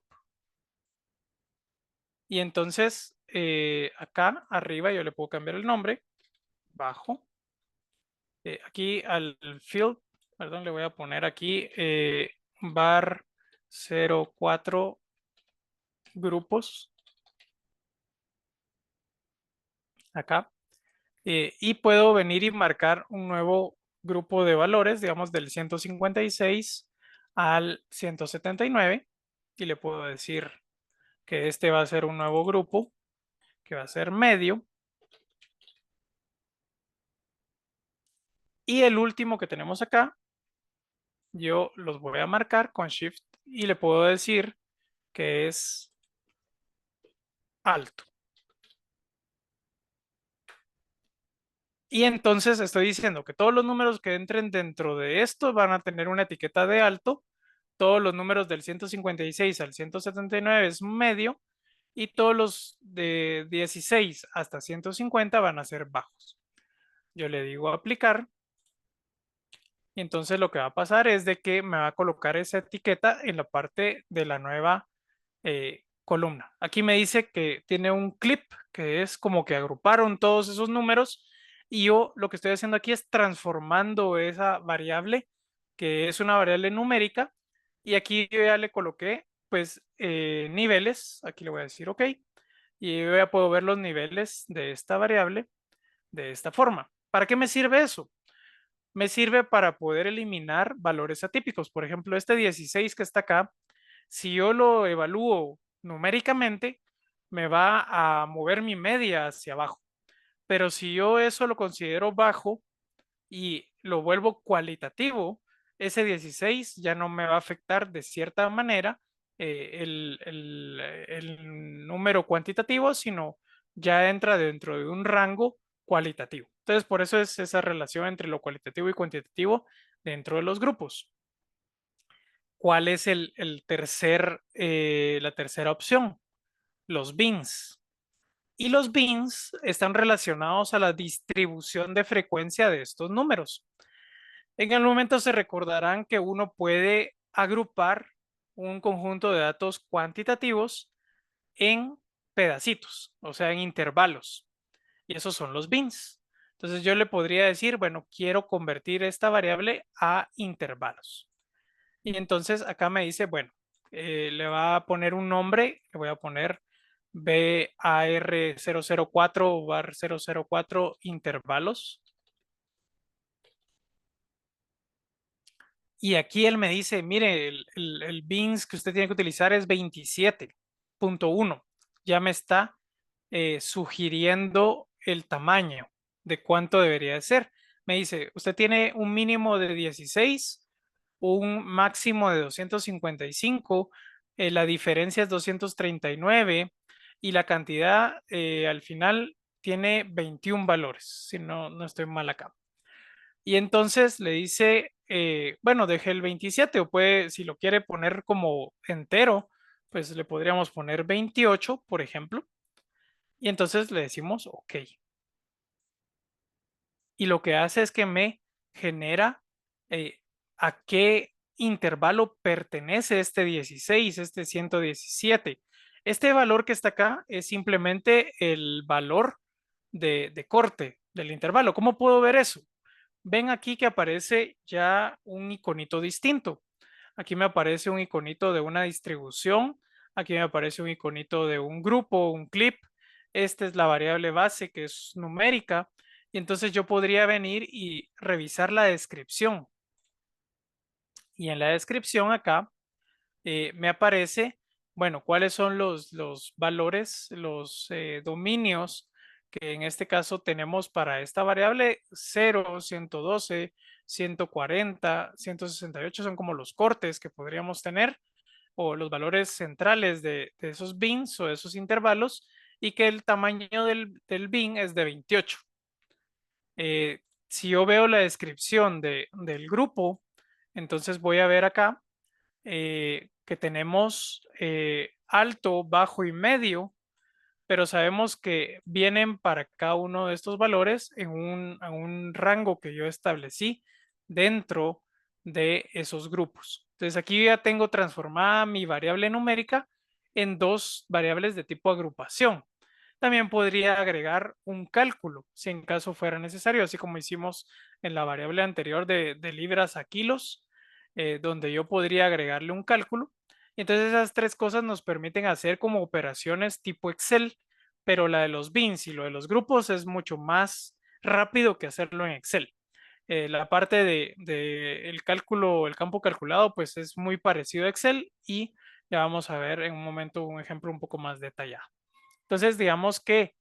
Y entonces acá arriba yo le puedo cambiar el nombre, bajo. Aquí al field, perdón, le voy a poner aquí var 04 grupos. Acá. Y puedo venir y marcar un nuevo grupo de valores, digamos del 156 al 179. Y le puedo decir que este va a ser un nuevo grupo, que va a ser medio. Y el último que tenemos acá, yo los voy a marcar con Shift y le puedo decir que es alto. Y entonces estoy diciendo que todos los números que entren dentro de esto van a tener una etiqueta de alto. Todos los números del 156 al 179 es medio. Y todos los de 16 hasta 150 van a ser bajos. Yo le digo aplicar. Y entonces lo que va a pasar es de que me va a colocar esa etiqueta en la parte de la nueva columna. Aquí me dice que tiene un clip, que es como que agruparon todos esos números y yo lo que estoy haciendo aquí es transformando esa variable, que es una variable numérica, y aquí yo ya le coloqué pues niveles, aquí le voy a decir ok, y yo ya puedo ver los niveles de esta variable de esta forma. ¿Para qué me sirve eso? Me sirve para poder eliminar valores atípicos. Por ejemplo, este 16 que está acá, si yo lo evalúo numéricamente, me va a mover mi media hacia abajo. Pero si yo eso lo considero bajo y lo vuelvo cualitativo, ese 16 ya no me va a afectar de cierta manera el número cuantitativo, sino ya entra dentro de un rango cualitativo. Entonces, por eso es esa relación entre lo cualitativo y cuantitativo dentro de los grupos. ¿Cuál es la tercera opción? Los bins. Y los bins están relacionados a la distribución de frecuencia de estos números. En el momento se recordarán que uno puede agrupar un conjunto de datos cuantitativos en pedacitos, o sea, en intervalos. Y esos son los bins. Entonces yo le podría decir, bueno, quiero convertir esta variable a intervalos. Y entonces acá me dice, bueno, le va a poner un nombre, le voy a poner BAR004 o BAR004 intervalos. Y aquí él me dice, mire, el bins que usted tiene que utilizar es 27.1. Ya me está sugiriendo el tamaño de cuánto debería de ser. Me dice, usted tiene un mínimo de 16, un máximo de 255, la diferencia es 239 y la cantidad al final tiene 21 valores, si no estoy mal acá. Y entonces le dice, bueno, deje el 27 o puede, si lo quiere poner como entero, pues le podríamos poner 28, por ejemplo. Y entonces le decimos OK. Y lo que hace es que me genera a qué intervalo pertenece este 16, este 117. Este valor que está acá es simplemente el valor de corte del intervalo. ¿Cómo puedo ver eso? Ven aquí que aparece ya un iconito distinto. Aquí me aparece un iconito de una distribución. Aquí me aparece un iconito de un grupo, un clip. Esta es la variable base que es numérica. Y entonces yo podría venir y revisar la descripción. Y en la descripción acá me aparece, bueno, cuáles son los valores, los dominios que en este caso tenemos para esta variable 0, 112, 140, 168 son como los cortes que podríamos tener o los valores centrales de esos bins o de esos intervalos y que el tamaño del bin es de 28. Si yo veo la descripción del grupo, entonces voy a ver acá que tenemos alto, bajo y medio, pero sabemos que vienen para cada uno de estos valores en un rango que yo establecí dentro de esos grupos. Entonces aquí ya tengo transformada mi variable numérica en dos variables de tipo agrupación. También podría agregar un cálculo si en caso fuera necesario, así como hicimos en la variable anterior de libras a kilos, donde yo podría agregarle un cálculo. Entonces esas tres cosas nos permiten hacer como operaciones tipo Excel, pero la de los bins y lo de los grupos es mucho más rápido que hacerlo en Excel. La parte de el cálculo, el campo calculado, pues es muy parecido a Excel y ya vamos a ver en un momento un ejemplo un poco más detallado. Entonces, digamos que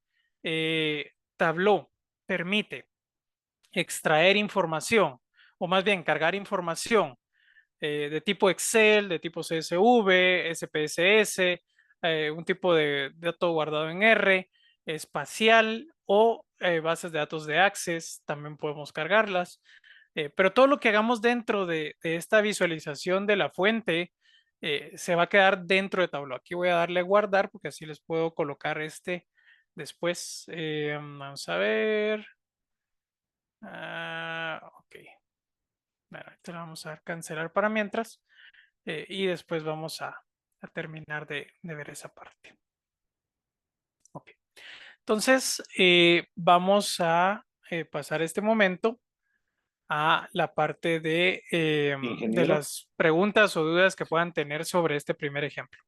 Tableau permite extraer información, o más bien cargar información de tipo Excel, de tipo CSV, SPSS, un tipo de dato guardado en R, espacial o bases de datos de Access, también podemos cargarlas. Pero todo lo que hagamos dentro de esta visualización de la fuente se va a quedar dentro de Tableau. Aquí voy a darle a guardar porque así les puedo colocar este después. Vamos a ver. Ok. Bueno, esto lo vamos a dar cancelar para mientras y después vamos a terminar de ver esa parte. Ok. Entonces, vamos a pasar este momento a la parte de Ingeniero, las preguntas o dudas que puedan tener sobre este primer ejemplo.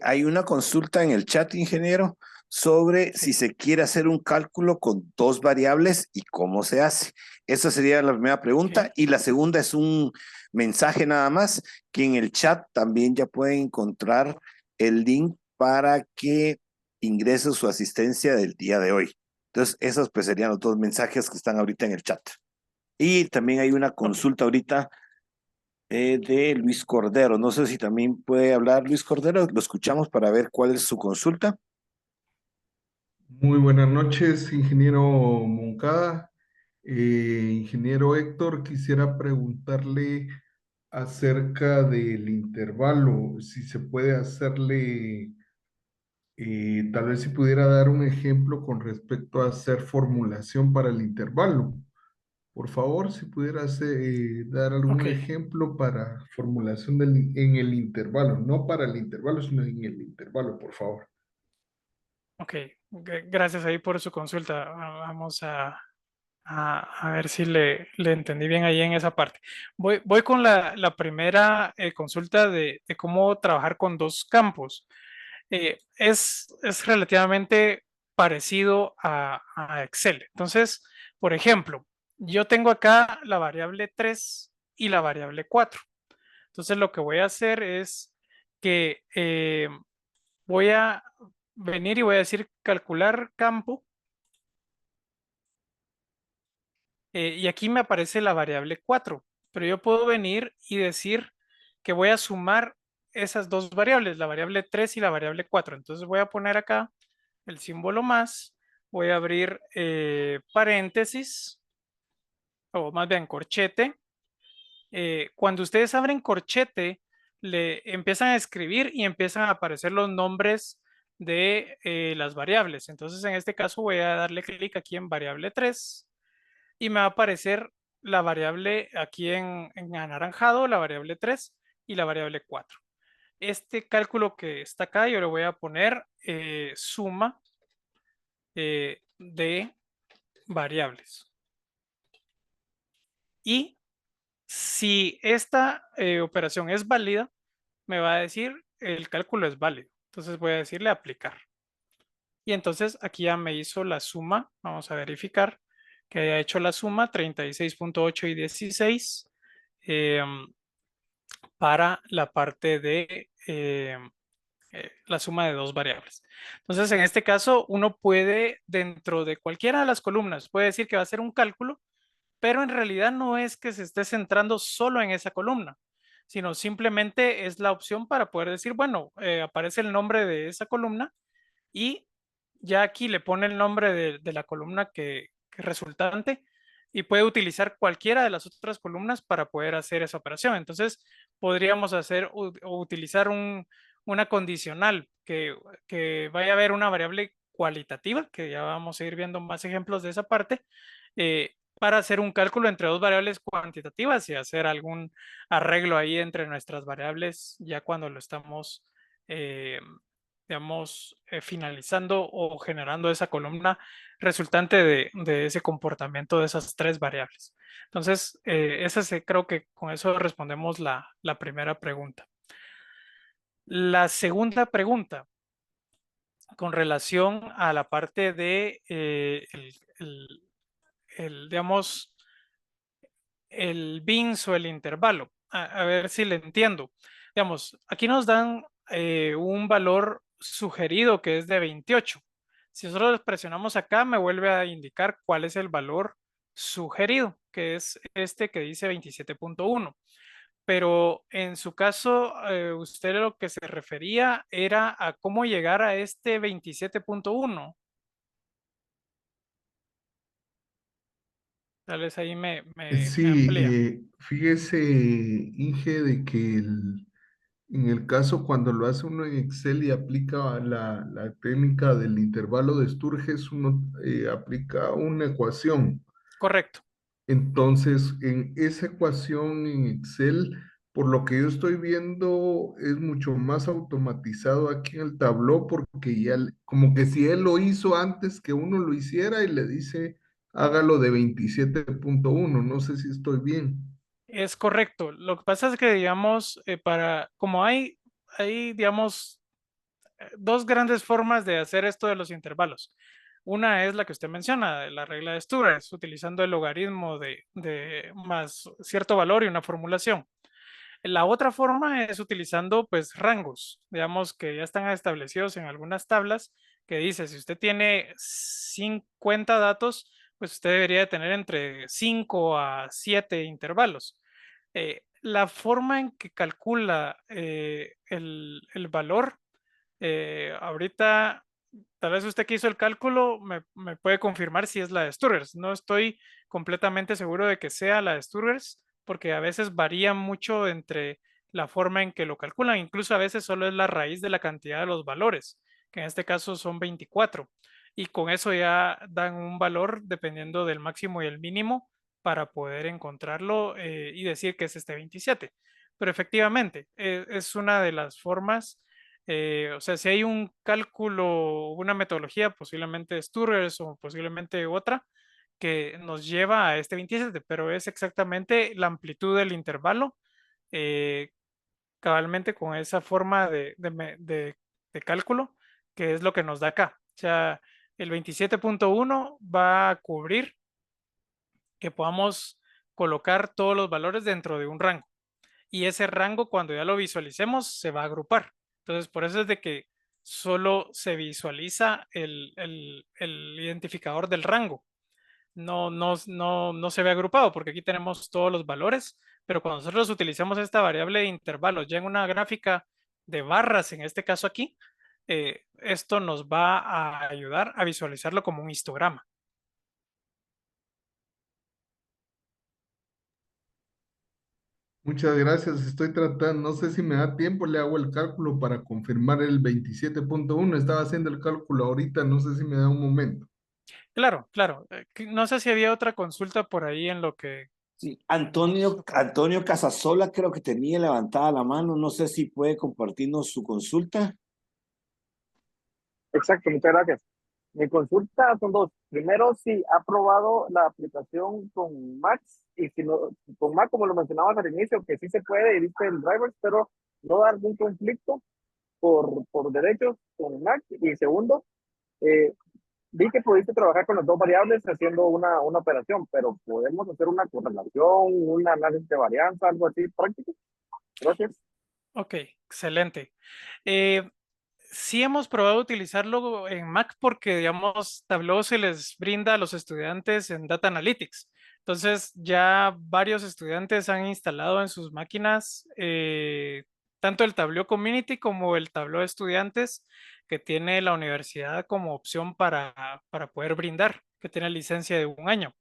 hay una consulta en el chat, ingeniero, sobre Sí. si se quiere hacer un cálculo con dos variables y cómo se hace. Esa sería la primera pregunta. Ok. Y la segunda es un mensaje nada más, que en el chat también ya pueden encontrar el link para que ingrese su asistencia del día de hoy. Entonces, esos pues serían los dos mensajes que están ahorita en el chat. Y también hay una Ok. consulta ahorita de Luis Cordero. No sé si también puede hablar Luis Cordero. Lo escuchamos para ver cuál es su consulta. Muy buenas noches, ingeniero Moncada. Ingeniero Héctor, quisiera preguntarle acerca del intervalo, si se puede hacerle Tal vez si pudiera dar un ejemplo con respecto a hacer formulación para el intervalo. Por favor, si pudieras dar Ok, algún ejemplo para formulación en el intervalo, no para el intervalo, sino en el intervalo, por favor. ok. Gracias ahí por su consulta. Vamos a ver si le entendí bien ahí en esa parte. Voy con la primera consulta de cómo trabajar con dos campos. Es relativamente parecido a Excel. Entonces, por ejemplo, yo tengo acá la variable 3 y la variable 4. Entonces, lo que voy a hacer es que voy a venir y voy a decir calcular campo. Y aquí me aparece la variable 4, pero yo puedo venir y decir que voy a sumar esas dos variables, la variable 3 y la variable 4. Entonces voy a poner acá el símbolo más, voy a abrir paréntesis, o más bien corchete. Cuando ustedes abren corchete, le empiezan a escribir y empiezan a aparecer los nombres de las variables. Entonces en este caso voy a darle clic aquí en variable 3 y me va a aparecer la variable aquí en anaranjado, la variable 3 y la variable 4. Este cálculo que está acá yo le voy a poner suma de variables. Y si esta operación es válida, me va a decir el cálculo es válido. Entonces voy a decirle aplicar. Y entonces aquí ya me hizo la suma. Vamos a verificar que haya hecho la suma 36.8 y 16 para la parte de la suma de dos variables. Entonces, en este caso, uno puede, dentro de cualquiera de las columnas, puede decir que va a hacer un cálculo, pero en realidad no es que se esté centrando solo en esa columna, sino simplemente es la opción para poder decir, bueno, aparece el nombre de esa columna y ya aquí le pone el nombre de la columna que resultante y puede utilizar cualquiera de las otras columnas para poder hacer esa operación. Entonces, podríamos hacer o utilizar una condicional que vaya a haber una variable cualitativa, que ya vamos a ir viendo más ejemplos de esa parte, para hacer un cálculo entre dos variables cuantitativas y hacer algún arreglo ahí entre nuestras variables ya cuando lo estamos eh, digamos, finalizando o generando esa columna resultante de ese comportamiento de esas tres variables. Entonces, creo que con eso respondemos la primera pregunta. La segunda pregunta, con relación a la parte de digamos, el bins o el intervalo. A ver si le entiendo. Digamos, aquí nos dan un valor sugerido que es de 28. Si nosotros presionamos acá, me vuelve a indicar cuál es el valor sugerido, que es este que dice 27.1. Pero en su caso, usted lo que se refería era a cómo llegar a este 27.1. Tal vez ahí me Sí, amplía. fíjese, Inge, de que en el caso cuando lo hace uno en Excel y aplica la técnica del intervalo de Sturges, uno aplica una ecuación. Correcto. Entonces, en esa ecuación en Excel, por lo que yo estoy viendo, es mucho más automatizado aquí en el tabló, porque ya como que si él lo hizo antes que uno lo hiciera y le dice, hágalo de 27.1. No sé si estoy bien. Es correcto. Lo que pasa es que, digamos, como digamos, dos grandes formas de hacer esto de los intervalos. Una es la que usted menciona, la regla de Sturges, utilizando el logaritmo de más cierto valor y una formulación. La otra forma es utilizando pues rangos, digamos que ya están establecidos en algunas tablas que dice, si usted tiene 50 datos, pues usted debería tener entre 5 a 7 intervalos. La forma en que calcula el valor, ahorita tal vez usted que hizo el cálculo me puede confirmar si es la de Sturgers. No estoy completamente seguro de que sea la de Sturgers, porque a veces varía mucho entre la forma en que lo calculan. Incluso a veces solo es la raíz de la cantidad de los valores que en este caso son 24. Y con eso ya dan un valor dependiendo del máximo y el mínimo para poder encontrarlo y decir que es este 27. Pero efectivamente, es una de las formas, o sea, si hay un cálculo, una metodología, posiblemente Sturgers o posiblemente otra, que nos lleva a este 27, pero es exactamente la amplitud del intervalo, eh, cabalmente con esa forma de cálculo, que es lo que nos da acá. O sea, el 27.1 va a cubrir que podamos colocar todos los valores dentro de un rango. Y ese rango, cuando ya lo visualicemos, se va a agrupar. Entonces, por eso es de que solo se visualiza el identificador del rango. No se ve agrupado porque aquí tenemos todos los valores, pero cuando nosotros utilizamos esta variable de intervalos ya en una gráfica de barras, en este caso aquí, esto nos va a ayudar a visualizarlo como un histograma. Muchas gracias. Estoy tratando, no sé si me da tiempo, le hago el cálculo para confirmar el 27.1. Estaba haciendo el cálculo ahorita, no sé si me da un momento. Claro, claro. No sé si había otra consulta por ahí en lo que... Sí, Antonio Casasola creo que tenía levantada la mano, no sé si puede compartirnos su consulta. Exacto, muchas gracias. Mi consulta son dos. Primero, si ha probado la aplicación con Mac y si no, con Mac, como lo mencionabas al inicio, que sí se puede y viste el driver, pero no da algún conflicto por derechos con Mac. Y segundo, eh, vi que pudiste trabajar con las dos variables haciendo una operación, pero podemos hacer una correlación, un análisis de varianza, algo así práctico. Gracias. Ok, excelente. Eh, sí hemos probado utilizarlo en Mac porque, digamos, Tableau se les brinda a los estudiantes en Data Analytics. Entonces, ya varios estudiantes han instalado en sus máquinas tanto el Tableau Community como el Tableau Estudiantes que tiene la universidad como opción para poder brindar, que tiene licencia de un año.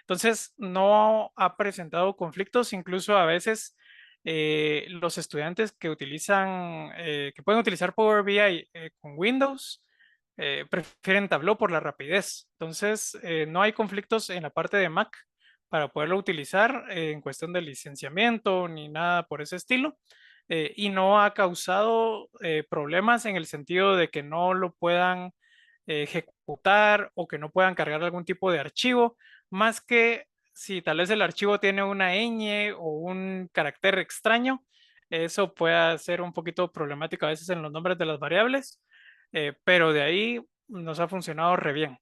Entonces, no ha presentado conflictos, incluso a veces los estudiantes que utilizan, que pueden utilizar Power BI con Windows, prefieren Tableau por la rapidez. Entonces, no hay conflictos en la parte de Mac para poderlo utilizar en cuestión de licenciamiento ni nada por ese estilo. Y no ha causado problemas en el sentido de que no lo puedan ejecutar o que no puedan cargar algún tipo de archivo, más que si tal vez el archivo tiene una ñ o un carácter extraño, eso puede ser un poquito problemático a veces en los nombres de las variables, pero de ahí nos ha funcionado re bien.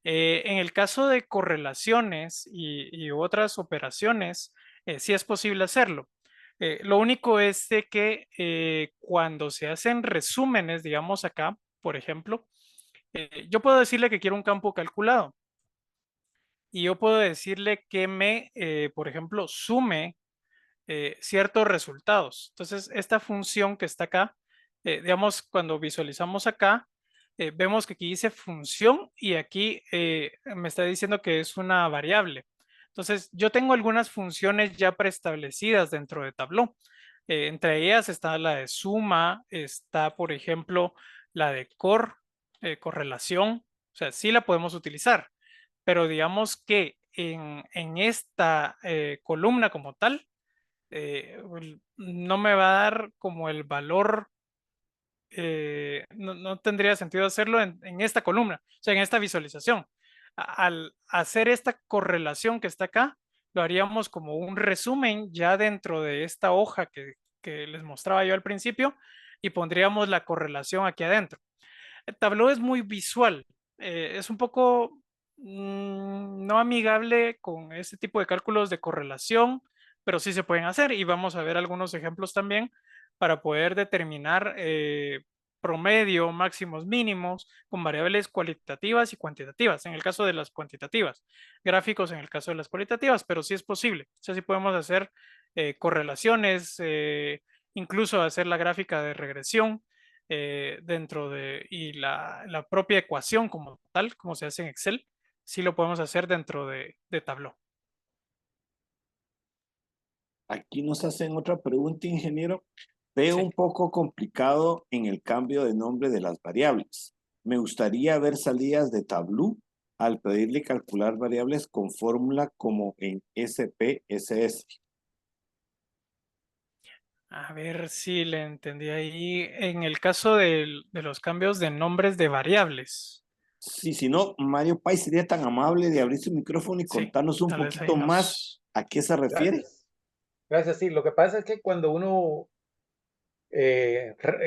En el caso de correlaciones y otras operaciones, sí es posible hacerlo. Lo único es de que cuando se hacen resúmenes, digamos acá, por ejemplo, yo puedo decirle que quiero un campo calculado y yo puedo decirle que por ejemplo, sume ciertos resultados. Entonces, esta función que está acá, digamos, cuando visualizamos acá, vemos que aquí dice función y aquí me está diciendo que es una variable. Entonces, yo tengo algunas funciones ya preestablecidas dentro de Tableau. Entre ellas está la de suma, está, por ejemplo, la de correlación. O sea, sí la podemos utilizar, pero digamos que en esta columna como tal, no me va a dar como el valor, no tendría sentido hacerlo en esta columna, o sea, en esta visualización. Al hacer esta correlación que está acá, lo haríamos como un resumen ya dentro de esta hoja que les mostraba yo al principio y pondríamos la correlación aquí adentro. El Tableau es muy visual, es un poco no amigable con este tipo de cálculos de correlación, pero sí se pueden hacer y vamos a ver algunos ejemplos también para poder determinar promedio, máximos, mínimos con variables cualitativas y cuantitativas, en el caso de las cuantitativas, gráficos en el caso de las cualitativas, pero sí es posible, o sea, sí podemos hacer correlaciones, incluso hacer la gráfica de regresión dentro de, y la propia ecuación como tal, como se hace en Excel, sí lo podemos hacer dentro de Tableau. Aquí nos hacen otra pregunta, ingeniero. Veo Sí. un poco complicado en el cambio de nombre de las variables. Me gustaría ver salidas de Tableau al pedirle calcular variables con fórmula como en SPSS. A ver si le entendí ahí. En el caso de los cambios de nombres de variables. Sí, si no, Mario Pai sería tan amable de abrir su micrófono y Sí, contarnos un tal vez ahí poquito más nos... a qué se refiere. Gracias. Gracias, sí. Lo que pasa es que cuando uno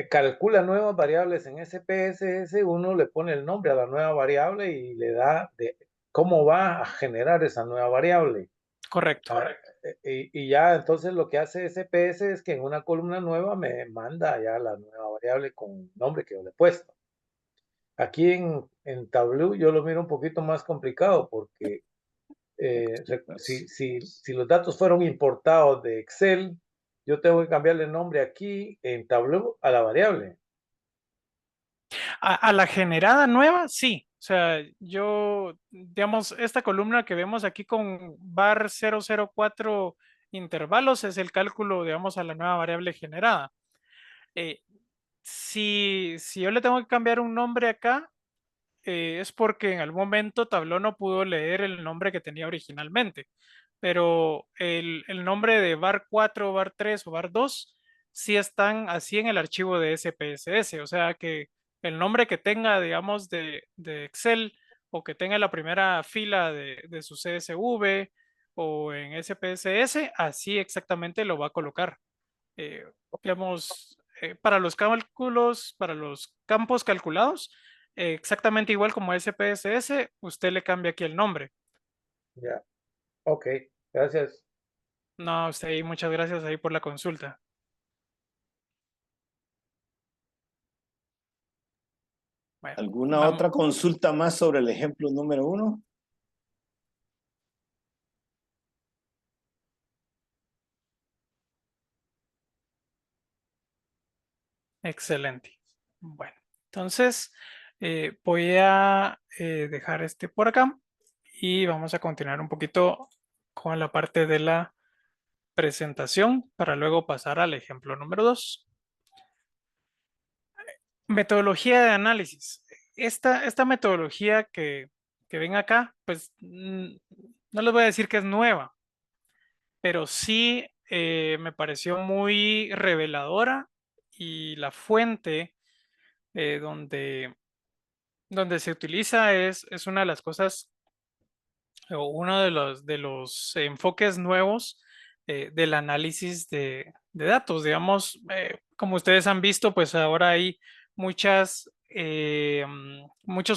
calcula nuevas variables en SPSS, uno le pone el nombre a la nueva variable y le da de cómo va a generar esa nueva variable. Correcto. Y ya entonces lo que hace SPS es que en una columna nueva me manda ya la nueva variable con el nombre que yo le he puesto. Aquí en Tableau yo lo miro un poquito más complicado porque si los datos fueron importados de Excel, yo tengo que cambiarle el nombre aquí en Tableau a la variable. A la generada nueva, sí. O sea, yo, digamos, esta columna que vemos aquí con var 004 intervalos es el cálculo, digamos, a la nueva variable generada. Eh, si yo le tengo que cambiar un nombre acá, es porque en algún momento Tableau no pudo leer el nombre que tenía originalmente. Pero el nombre de var 4, var 3 o var 2 sí están así en el archivo de SPSS. O sea que el nombre que tenga, digamos, de Excel o que tenga la primera fila de su CSV o en SPSS, así exactamente lo va a colocar. Digamos, para los cálculos, para los campos calculados, exactamente igual como SPSS, usted le cambia aquí el nombre. Ya, ok, gracias. No, usted ahí, muchas gracias ahí por la consulta. Bueno, ¿Alguna otra consulta más sobre el ejemplo número 1? excelente. Bueno, entonces voy a dejar este por acá y vamos a continuar un poquito con la parte de la presentación para luego pasar al ejemplo número 2. Metodología de análisis. Esta metodología que ven acá, pues no les voy a decir que es nueva, pero sí me pareció muy reveladora y la fuente donde se utiliza es una de las cosas o uno de los enfoques nuevos del análisis de datos. Digamos, como ustedes han visto, pues ahora hay muchos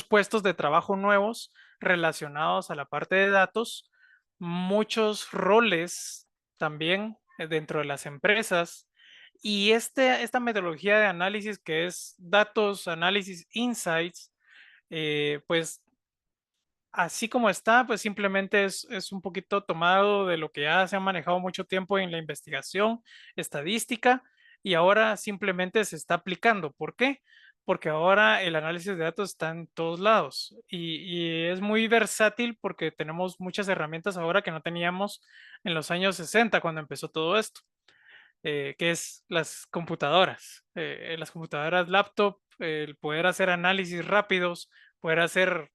puestos de trabajo nuevos relacionados a la parte de datos, muchos roles también dentro de las empresas. Y esta metodología de análisis que es Datos Análisis Insights, pues así como está, pues simplemente es un poquito tomado de lo que ya se ha manejado mucho tiempo en la investigación estadística y ahora simplemente se está aplicando. ¿Por qué? Porque ahora el análisis de datos está en todos lados y es muy versátil porque tenemos muchas herramientas ahora que no teníamos en los años 60 cuando empezó todo esto, que es las computadoras laptop, el poder hacer análisis rápidos, poder hacer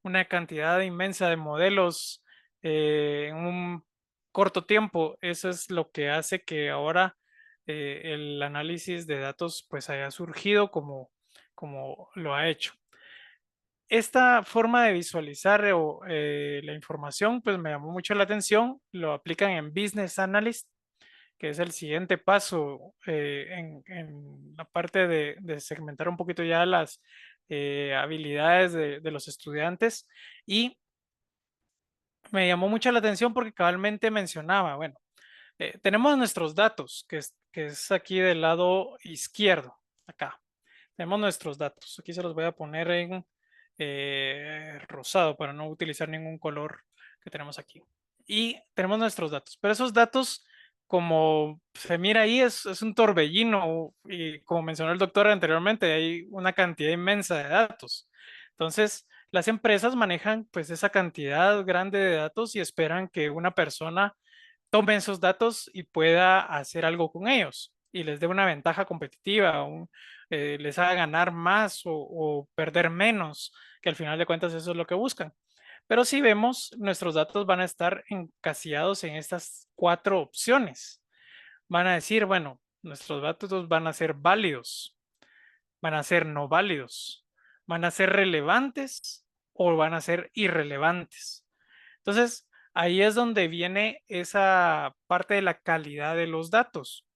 una cantidad inmensa de modelos en un corto tiempo. Eso es lo que hace que ahora el análisis de datos pues haya surgido como lo ha hecho. Esta forma de visualizar la información pues me llamó mucho la atención. Lo aplican en Business Analyst, que es el siguiente paso en la parte de segmentar un poquito ya las habilidades de los estudiantes. Y me llamó mucho la atención porque cabalmente mencionaba, bueno, tenemos nuestros datos, que es aquí del lado izquierdo, acá. Tenemos nuestros datos. Aquí se los voy a poner en rosado para no utilizar ningún color que tenemos aquí. Y tenemos nuestros datos. Pero esos datos, como se mira ahí, es un torbellino. Y como mencionó el doctor anteriormente, hay una cantidad inmensa de datos. Entonces, las empresas manejan pues esa cantidad grande de datos y esperan que una persona tome esos datos y pueda hacer algo con ellos. y les dé una ventaja competitiva, les haga ganar más o perder menos, que al final de cuentas eso es lo que buscan. Pero si vemos, nuestros datos van a estar encasillados en estas 4 opciones. Van a decir, bueno, nuestros datos van a ser válidos, van a ser no válidos, van a ser relevantes o van a ser irrelevantes. Entonces, ahí es donde viene esa parte de la calidad de los datos.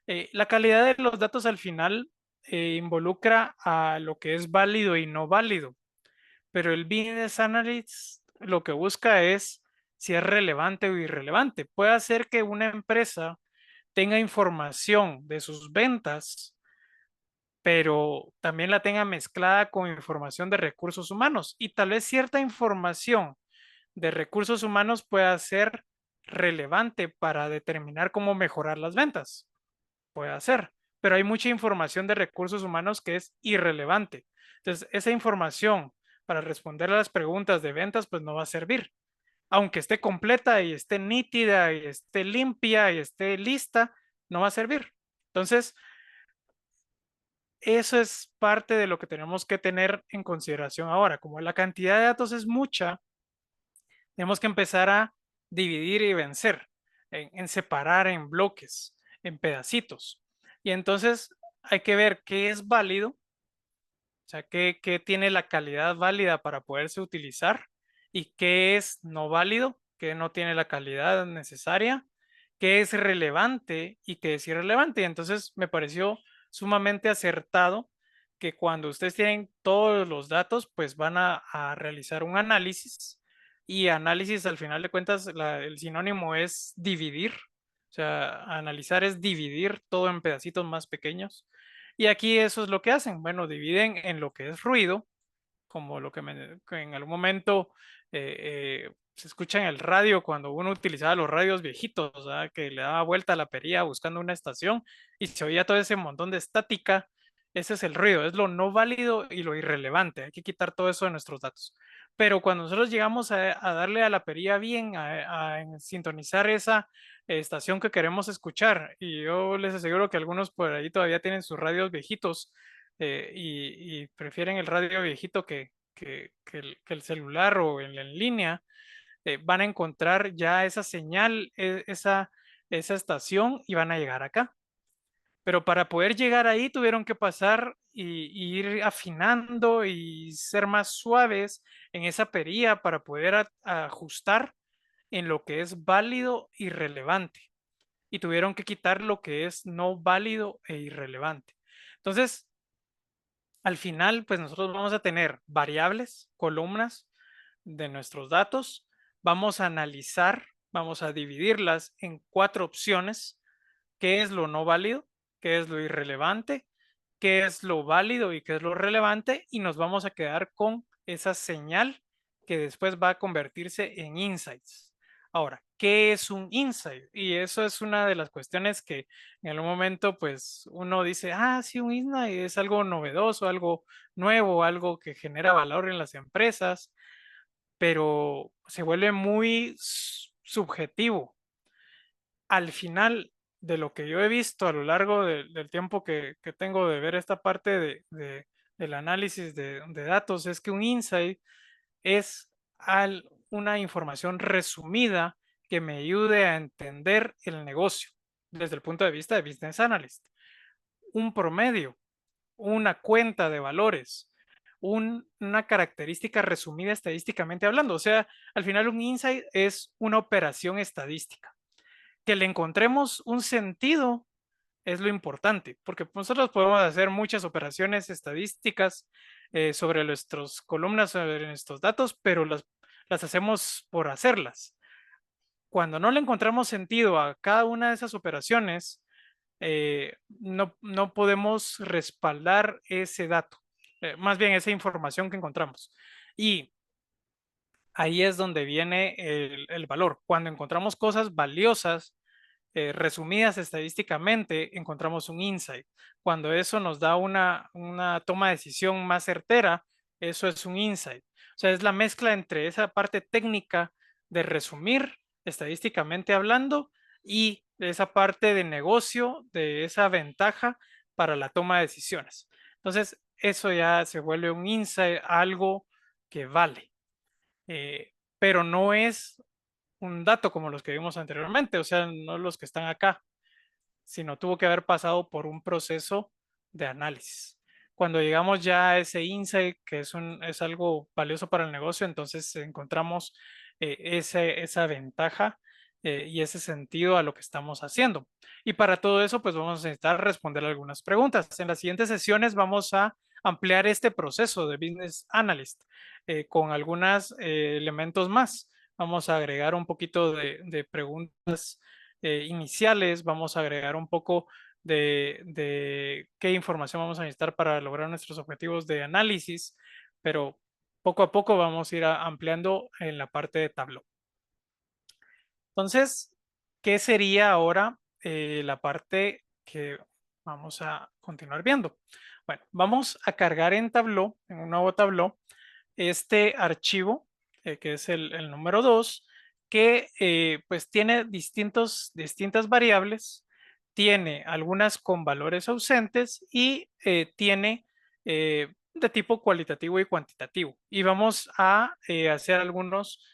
La calidad de los datos al final involucra a lo que es válido y no válido, pero el Business Analyst lo que busca es si es relevante o irrelevante. Puede hacer que una empresa tenga información de sus ventas, pero también la tenga mezclada con información de recursos humanos, y tal vez cierta información de recursos humanos pueda ser relevante para determinar cómo mejorar las ventas. Puede ser, pero hay mucha información de recursos humanos que es irrelevante. Entonces, esa información para responder a las preguntas de ventas, pues no va a servir. Aunque esté completa y esté nítida y esté limpia y esté lista, no va a servir. Entonces, eso es parte de lo que tenemos que tener en consideración ahora. Como la cantidad de datos es mucha, tenemos que empezar a dividir y vencer, en separar en bloques, en pedacitos. Y entonces hay que ver qué es válido, o sea, qué tiene la calidad válida para poderse utilizar y qué es no válido, qué no tiene la calidad necesaria, qué es relevante y qué es irrelevante. Y entonces me pareció sumamente acertado que cuando ustedes tienen todos los datos, pues van a realizar un análisis, y análisis al final de cuentas el sinónimo es dividir, o sea, analizar es dividir todo en pedacitos más pequeños. Y aquí eso es lo que hacen. Bueno, dividen en lo que es ruido, como lo que en algún momento se escucha en el radio cuando uno utilizaba los radios viejitos, ¿verdad? Que le daba vuelta a la perilla buscando una estación y se oía todo ese montón de estática. Ese es el ruido, es lo no válido y lo irrelevante. Hay que quitar todo eso de nuestros datos. Pero cuando nosotros llegamos a darle a la perilla bien, a sintonizar esa estación que queremos escuchar, y yo les aseguro que algunos por ahí todavía tienen sus radios viejitos, y prefieren el radio viejito que el celular o en línea, van a encontrar ya esa señal, esa estación, y van a llegar acá. Pero para poder llegar ahí tuvieron que pasar y ir afinando y ser más suaves en esa perilla para poder ajustar en lo que es válido y relevante. Y tuvieron que quitar lo que es no válido e irrelevante. Entonces, al final, pues nosotros vamos a tener variables, columnas de nuestros datos. Vamos a analizar, vamos a dividirlas en 4 opciones: qué es lo no válido, qué es lo irrelevante, qué es lo válido y qué es lo relevante, y nos vamos a quedar con esa señal que después va a convertirse en insights. Ahora, ¿qué es un insight? Y eso es una de las cuestiones que en algún momento pues uno dice, sí, un insight es algo novedoso, algo nuevo, algo que genera valor en las empresas, pero se vuelve muy subjetivo. Al final de lo que yo he visto a lo largo del tiempo que tengo de ver esta parte del análisis de datos, es que un insight es una información resumida que me ayude a entender el negocio desde el punto de vista de Business Analyst. Un promedio, una cuenta de valores, una característica resumida estadísticamente hablando. O sea, al final un insight es una operación estadística. Que le encontremos un sentido es lo importante, porque nosotros podemos hacer muchas operaciones estadísticas sobre nuestras columnas, sobre nuestros datos, pero las hacemos por hacerlas. Cuando no le encontramos sentido a cada una de esas operaciones, no podemos respaldar ese dato, más bien esa información que encontramos. Y ahí es donde viene el valor. Cuando encontramos cosas valiosas, resumidas estadísticamente, encontramos un insight. Cuando eso nos da una toma de decisión más certera, eso es un insight. O sea, es la mezcla entre esa parte técnica de resumir estadísticamente hablando y esa parte de negocio, de esa ventaja para la toma de decisiones. Entonces, eso ya se vuelve un insight, algo que vale. Pero no es un dato como los que vimos anteriormente, o sea, no los que están acá, sino tuvo que haber pasado por un proceso de análisis. Cuando llegamos ya a ese insight, que es algo valioso para el negocio, entonces encontramos esa ventaja y ese sentido a lo que estamos haciendo. Y para todo eso, pues vamos a necesitar responder algunas preguntas. En las siguientes sesiones vamos a ampliar este proceso de Business Analyst con algunos elementos más. Vamos a agregar un poquito de preguntas iniciales, vamos a agregar un poco de qué información vamos a necesitar para lograr nuestros objetivos de análisis, pero poco a poco vamos a ir ampliando en la parte de Tableau. Entonces, ¿qué sería ahora la parte que vamos a continuar viendo? Bueno, vamos a cargar en Tableau, en un nuevo Tableau, este archivo, que es el número 2, que pues tiene distintas variables, tiene algunas con valores ausentes y tiene de tipo cualitativo y cuantitativo. Y vamos a hacer algunos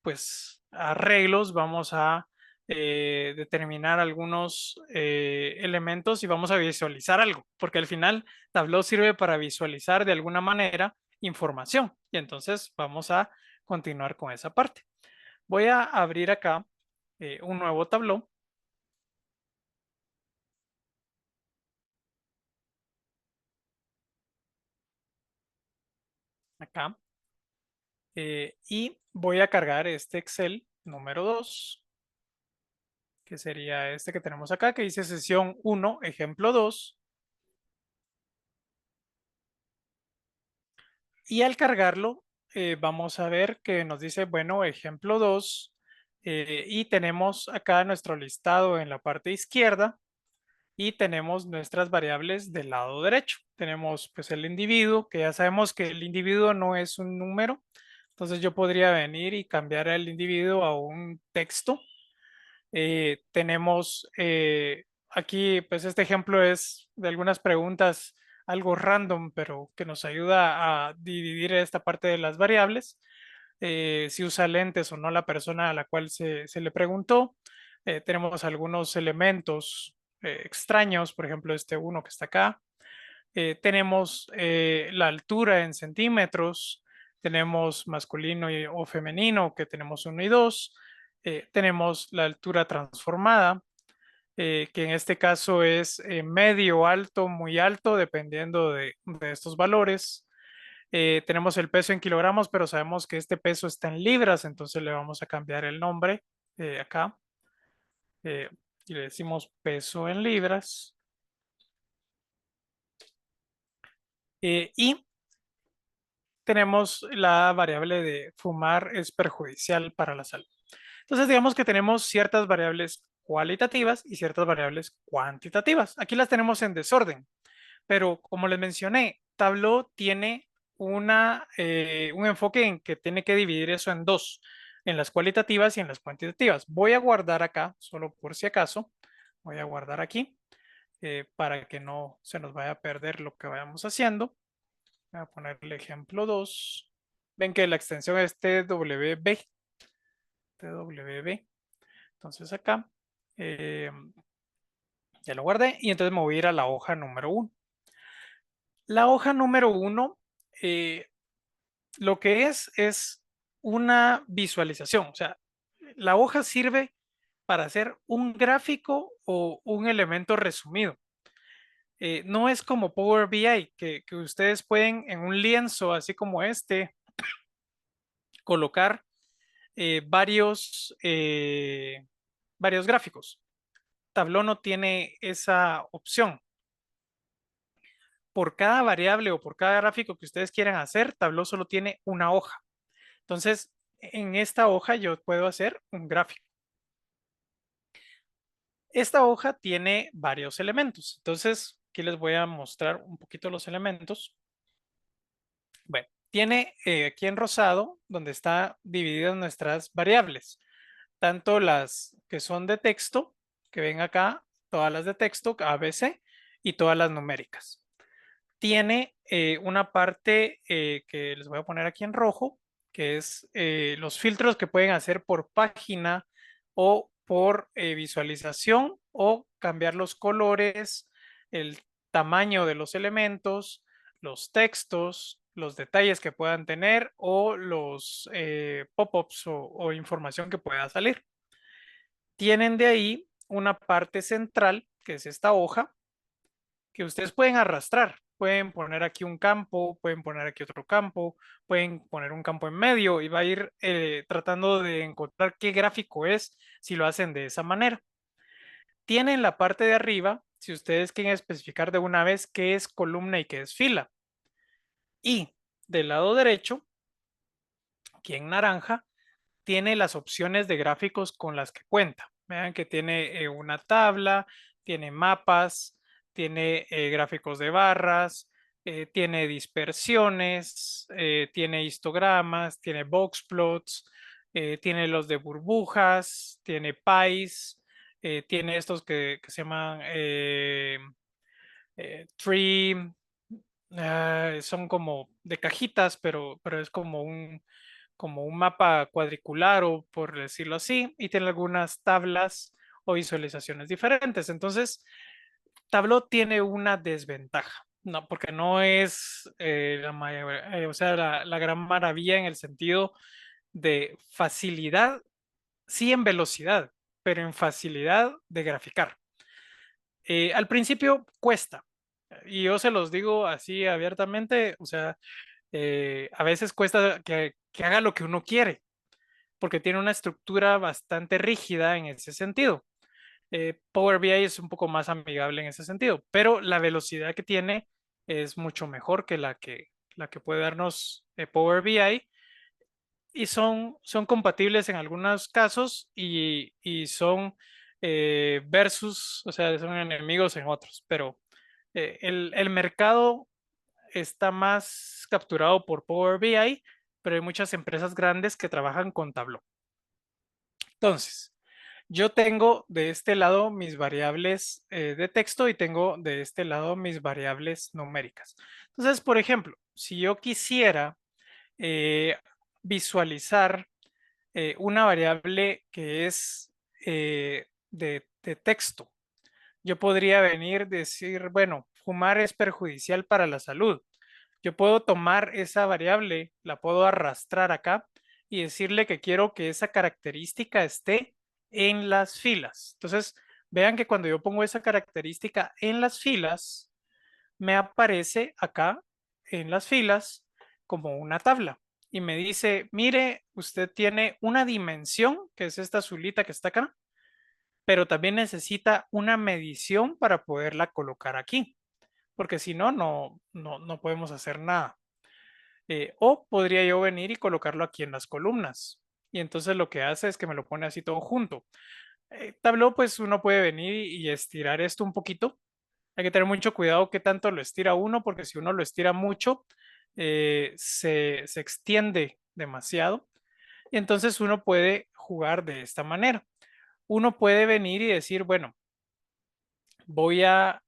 pues arreglos, vamos a determinar algunos elementos y vamos a visualizar algo, porque al final Tableau sirve para visualizar de alguna manera información. Y entonces vamos a continuar con esa parte. Voy a abrir acá un nuevo Tableau. Acá. Y voy a cargar este Excel número 2, que sería este que tenemos acá, que dice sesión 1, ejemplo 2. Y al cargarlo, vamos a ver que nos dice, bueno, ejemplo 2, y tenemos acá nuestro listado en la parte izquierda y tenemos nuestras variables del lado derecho. Tenemos pues el individuo, que ya sabemos que el individuo no es un número, entonces yo podría venir y cambiar el individuo a un texto. Tenemos aquí, pues este ejemplo es de algunas preguntas algo random, pero que nos ayuda a dividir esta parte de las variables. Si usa lentes o no la persona a la cual se le preguntó. Tenemos algunos elementos extraños, por ejemplo, este uno que está acá. Tenemos la altura en centímetros, tenemos masculino o femenino, que tenemos 1 y 2. Tenemos la altura transformada, que en este caso es medio, alto, muy alto, dependiendo de estos valores. Tenemos el peso en kilogramos, pero sabemos que este peso está en libras, entonces le vamos a cambiar el nombre acá. Y le decimos peso en libras. Y tenemos la variable de fumar es perjudicial para la salud. Entonces, digamos que tenemos ciertas variables cualitativas y ciertas variables cuantitativas. Aquí las tenemos en desorden, pero como les mencioné, Tableau tiene un enfoque en que tiene que dividir eso en dos, en las cualitativas y en las cuantitativas. Voy a guardar acá, solo por si acaso, voy a guardar aquí para que no se nos vaya a perder lo que vayamos haciendo. Voy a poner el ejemplo 2. Ven que la extensión es TWB. Entonces acá ya lo guardé y entonces me voy a ir a la hoja número 1. La hoja número 1 lo que es una visualización. O sea, la hoja sirve para hacer un gráfico o un elemento resumido. No es como Power BI, que ustedes pueden en un lienzo así como este colocar varios gráficos. Tableau no tiene esa opción. Por cada variable o por cada gráfico que ustedes quieran hacer, Tableau solo tiene una hoja. Entonces, en esta hoja yo puedo hacer un gráfico. Esta hoja tiene varios elementos. Entonces, aquí les voy a mostrar un poquito los elementos. Bueno, tiene aquí en rosado donde está divididas nuestras variables. tanto las que son de texto, que ven acá, todas las de texto, ABC, y todas las numéricas. Tiene una parte que les voy a poner aquí en rojo, que es los filtros que pueden hacer por página o por visualización, o cambiar los colores, el tamaño de los elementos, los textos, los detalles que puedan tener, o los pop-ups o información que pueda salir. Tienen de ahí una parte central, que es esta hoja, que ustedes pueden arrastrar. Pueden poner aquí un campo, pueden poner aquí otro campo, pueden poner un campo en medio y va a ir tratando de encontrar qué gráfico es si lo hacen de esa manera. Tienen la parte de arriba, si ustedes quieren especificar de una vez qué es columna y qué es fila. Y del lado derecho, aquí en naranja, tiene las opciones de gráficos con las que cuenta. Vean que tiene una tabla, tiene mapas, tiene gráficos de barras, tiene dispersiones, tiene histogramas, tiene box plots, tiene los de burbujas, tiene pies, tiene estos que se llaman tree, son como de cajitas, pero es como un mapa cuadricular, o por decirlo así, y tiene algunas tablas o visualizaciones diferentes. Entonces, Tableau tiene una desventaja, no, porque no es o sea, la gran maravilla en el sentido de facilidad, sí en velocidad, pero en facilidad de graficar. Al principio cuesta, y yo se los digo así abiertamente, o sea, a veces cuesta que haga lo que uno quiere, porque tiene una estructura bastante rígida en ese sentido. Power BI es un poco más amigable en ese sentido, pero la velocidad que tiene es mucho mejor que la que puede darnos Power BI, y son compatibles en algunos casos, y son versus, o sea, son enemigos en otros, pero el mercado está más capturado por Power BI, pero hay muchas empresas grandes que trabajan con Tableau. Entonces, yo tengo de este lado mis variables de texto, y tengo de este lado mis variables numéricas. Entonces, por ejemplo, si yo quisiera eh, visualizar una variable que es de texto, yo podría venir y decir, bueno, fumar es perjudicial para la salud. Yo puedo tomar esa variable, la puedo arrastrar acá y decirle que quiero que esa característica esté en las filas. Entonces, vean que cuando yo pongo esa característica en las filas, me aparece acá en las filas como una tabla y me dice, mire, usted tiene una dimensión, que es esta azulita que está acá, pero también necesita una medición para poderla colocar aquí, porque si no, no podemos hacer nada. O podría yo venir y colocarlo aquí en las columnas. Y entonces lo que hace es que me lo pone así todo junto. Tableau, pues uno puede venir y estirar esto un poquito. Hay que tener mucho cuidado qué tanto lo estira uno, porque si uno lo estira mucho, se extiende demasiado. Y entonces uno puede jugar de esta manera. Uno puede venir y decir, bueno, voy a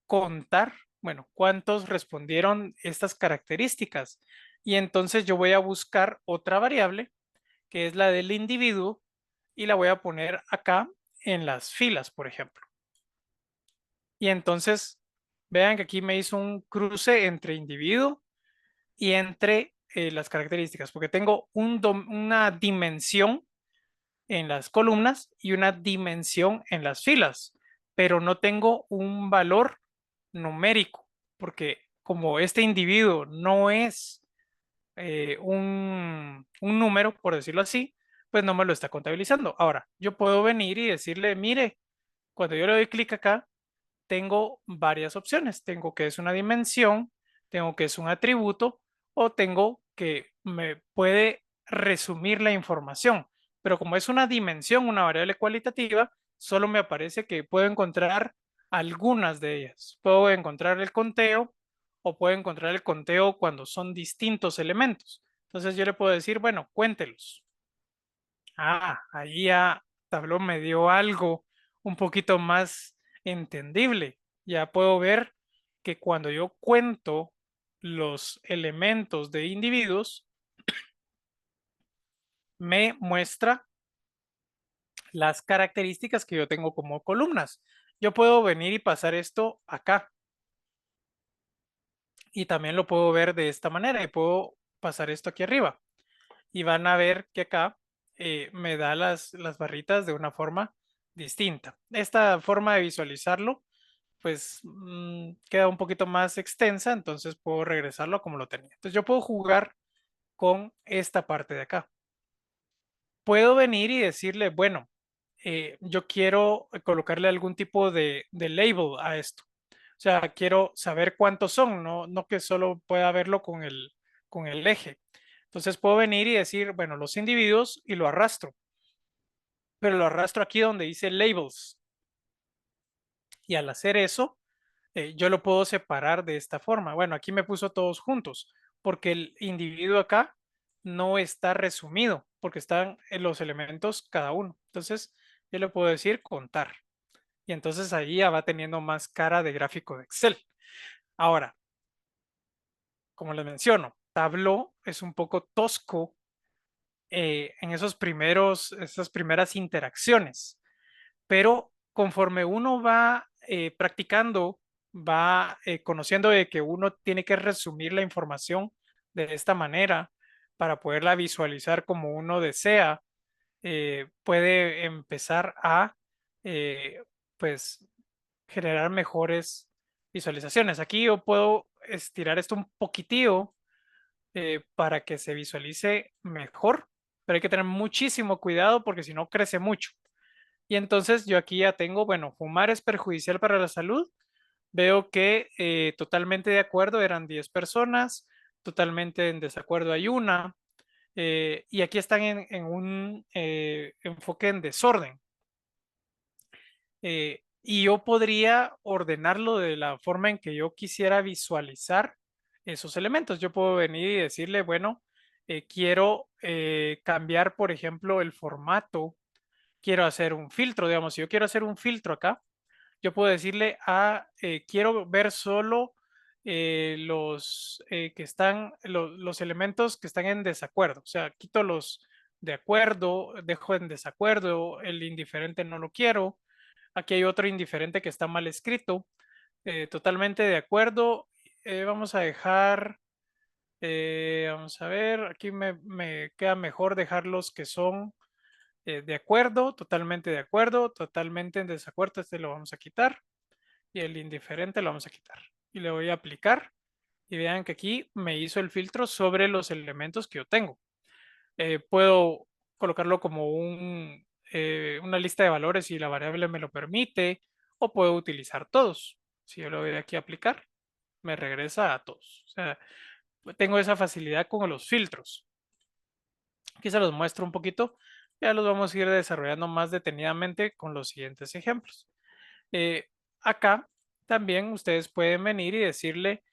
contar, bueno, cuántos respondieron estas características. Y entonces yo voy a buscar otra variable, que es la del individuo, y la voy a poner acá en las filas, por ejemplo. Y entonces, vean que aquí me hizo un cruce entre individuo y entre las características, porque tengo una dimensión en las columnas y una dimensión en las filas, pero no tengo un valor numérico, porque como este individuo no es un número, por decirlo así, pues no me lo está contabilizando. Ahora, yo puedo venir y decirle, mire, cuando yo le doy clic acá, tengo varias opciones. Tengo que es una dimensión, tengo que es un atributo, o tengo que me puede resumir la información. Pero como es una dimensión, una variable cualitativa, solo me aparece que puedo encontrar algunas de ellas. Puedo encontrar el conteo, o puedo encontrar el conteo cuando son distintos elementos. Entonces yo le puedo decir, bueno, cuéntelos. Ahí ya Tableau me dio algo un poquito más entendible. Ya puedo ver que cuando yo cuento los elementos de individuos, me muestra las características que yo tengo como columnas. Yo puedo venir y pasar esto acá. Y también lo puedo ver de esta manera y puedo pasar esto aquí arriba. Y van a ver que acá me da las barritas de una forma distinta. Esta forma de visualizarlo pues queda un poquito más extensa, entonces puedo regresarlo a como lo tenía. Entonces yo puedo jugar con esta parte de acá. Puedo venir y decirle, bueno, yo quiero colocarle algún tipo de label a esto. O sea, quiero saber cuántos son, no que solo pueda verlo con el eje. Entonces puedo venir y decir, bueno, los individuos y lo arrastro. Pero lo arrastro aquí donde dice labels. Y al hacer eso, yo lo puedo separar de esta forma. Bueno, aquí me puso todos juntos, porque el individuo acá no está resumido, porque están en los elementos cada uno. Entonces, yo le puedo decir contar. Y entonces ahí ya va teniendo más cara de gráfico de Excel. Ahora, como les menciono, Tableau es un poco tosco en esas primeras interacciones, pero conforme uno va practicando, va conociendo de que uno tiene que resumir la información de esta manera para poderla visualizar como uno desea, puede empezar a pues generar mejores visualizaciones. Aquí yo puedo estirar esto un poquitío para que se visualice mejor, pero hay que tener muchísimo cuidado porque si no crece mucho. Y entonces yo aquí ya tengo, bueno, fumar es perjudicial para la salud. Veo que totalmente de acuerdo eran 10 personas, totalmente en desacuerdo hay una, y aquí están en un enfoque en desorden. Y yo podría ordenarlo de la forma en que yo quisiera visualizar esos elementos. Yo puedo venir y decirle, bueno, quiero cambiar, por ejemplo, el formato, quiero hacer un filtro, digamos, si yo quiero hacer un filtro acá, yo puedo decirle quiero ver solo los que están, los elementos que están en desacuerdo, o sea, quito los de acuerdo, dejo en desacuerdo, el indiferente no lo quiero. Aquí hay otro indiferente que está mal escrito. Totalmente de acuerdo. Vamos a dejar, vamos a ver, aquí me queda mejor dejar los que son de acuerdo, totalmente en desacuerdo. Este lo vamos a quitar y el indiferente lo vamos a quitar. Y le voy a aplicar y vean que aquí me hizo el filtro sobre los elementos que yo tengo. Puedo colocarlo como una lista de valores si la variable me lo permite, o puedo utilizar todos. Si yo le doy aquí a aplicar, me regresa a todos. O sea, tengo esa facilidad con los filtros. Aquí se los muestro un poquito. Ya los vamos a ir desarrollando más detenidamente con los siguientes ejemplos. Acá también ustedes pueden venir y decirle,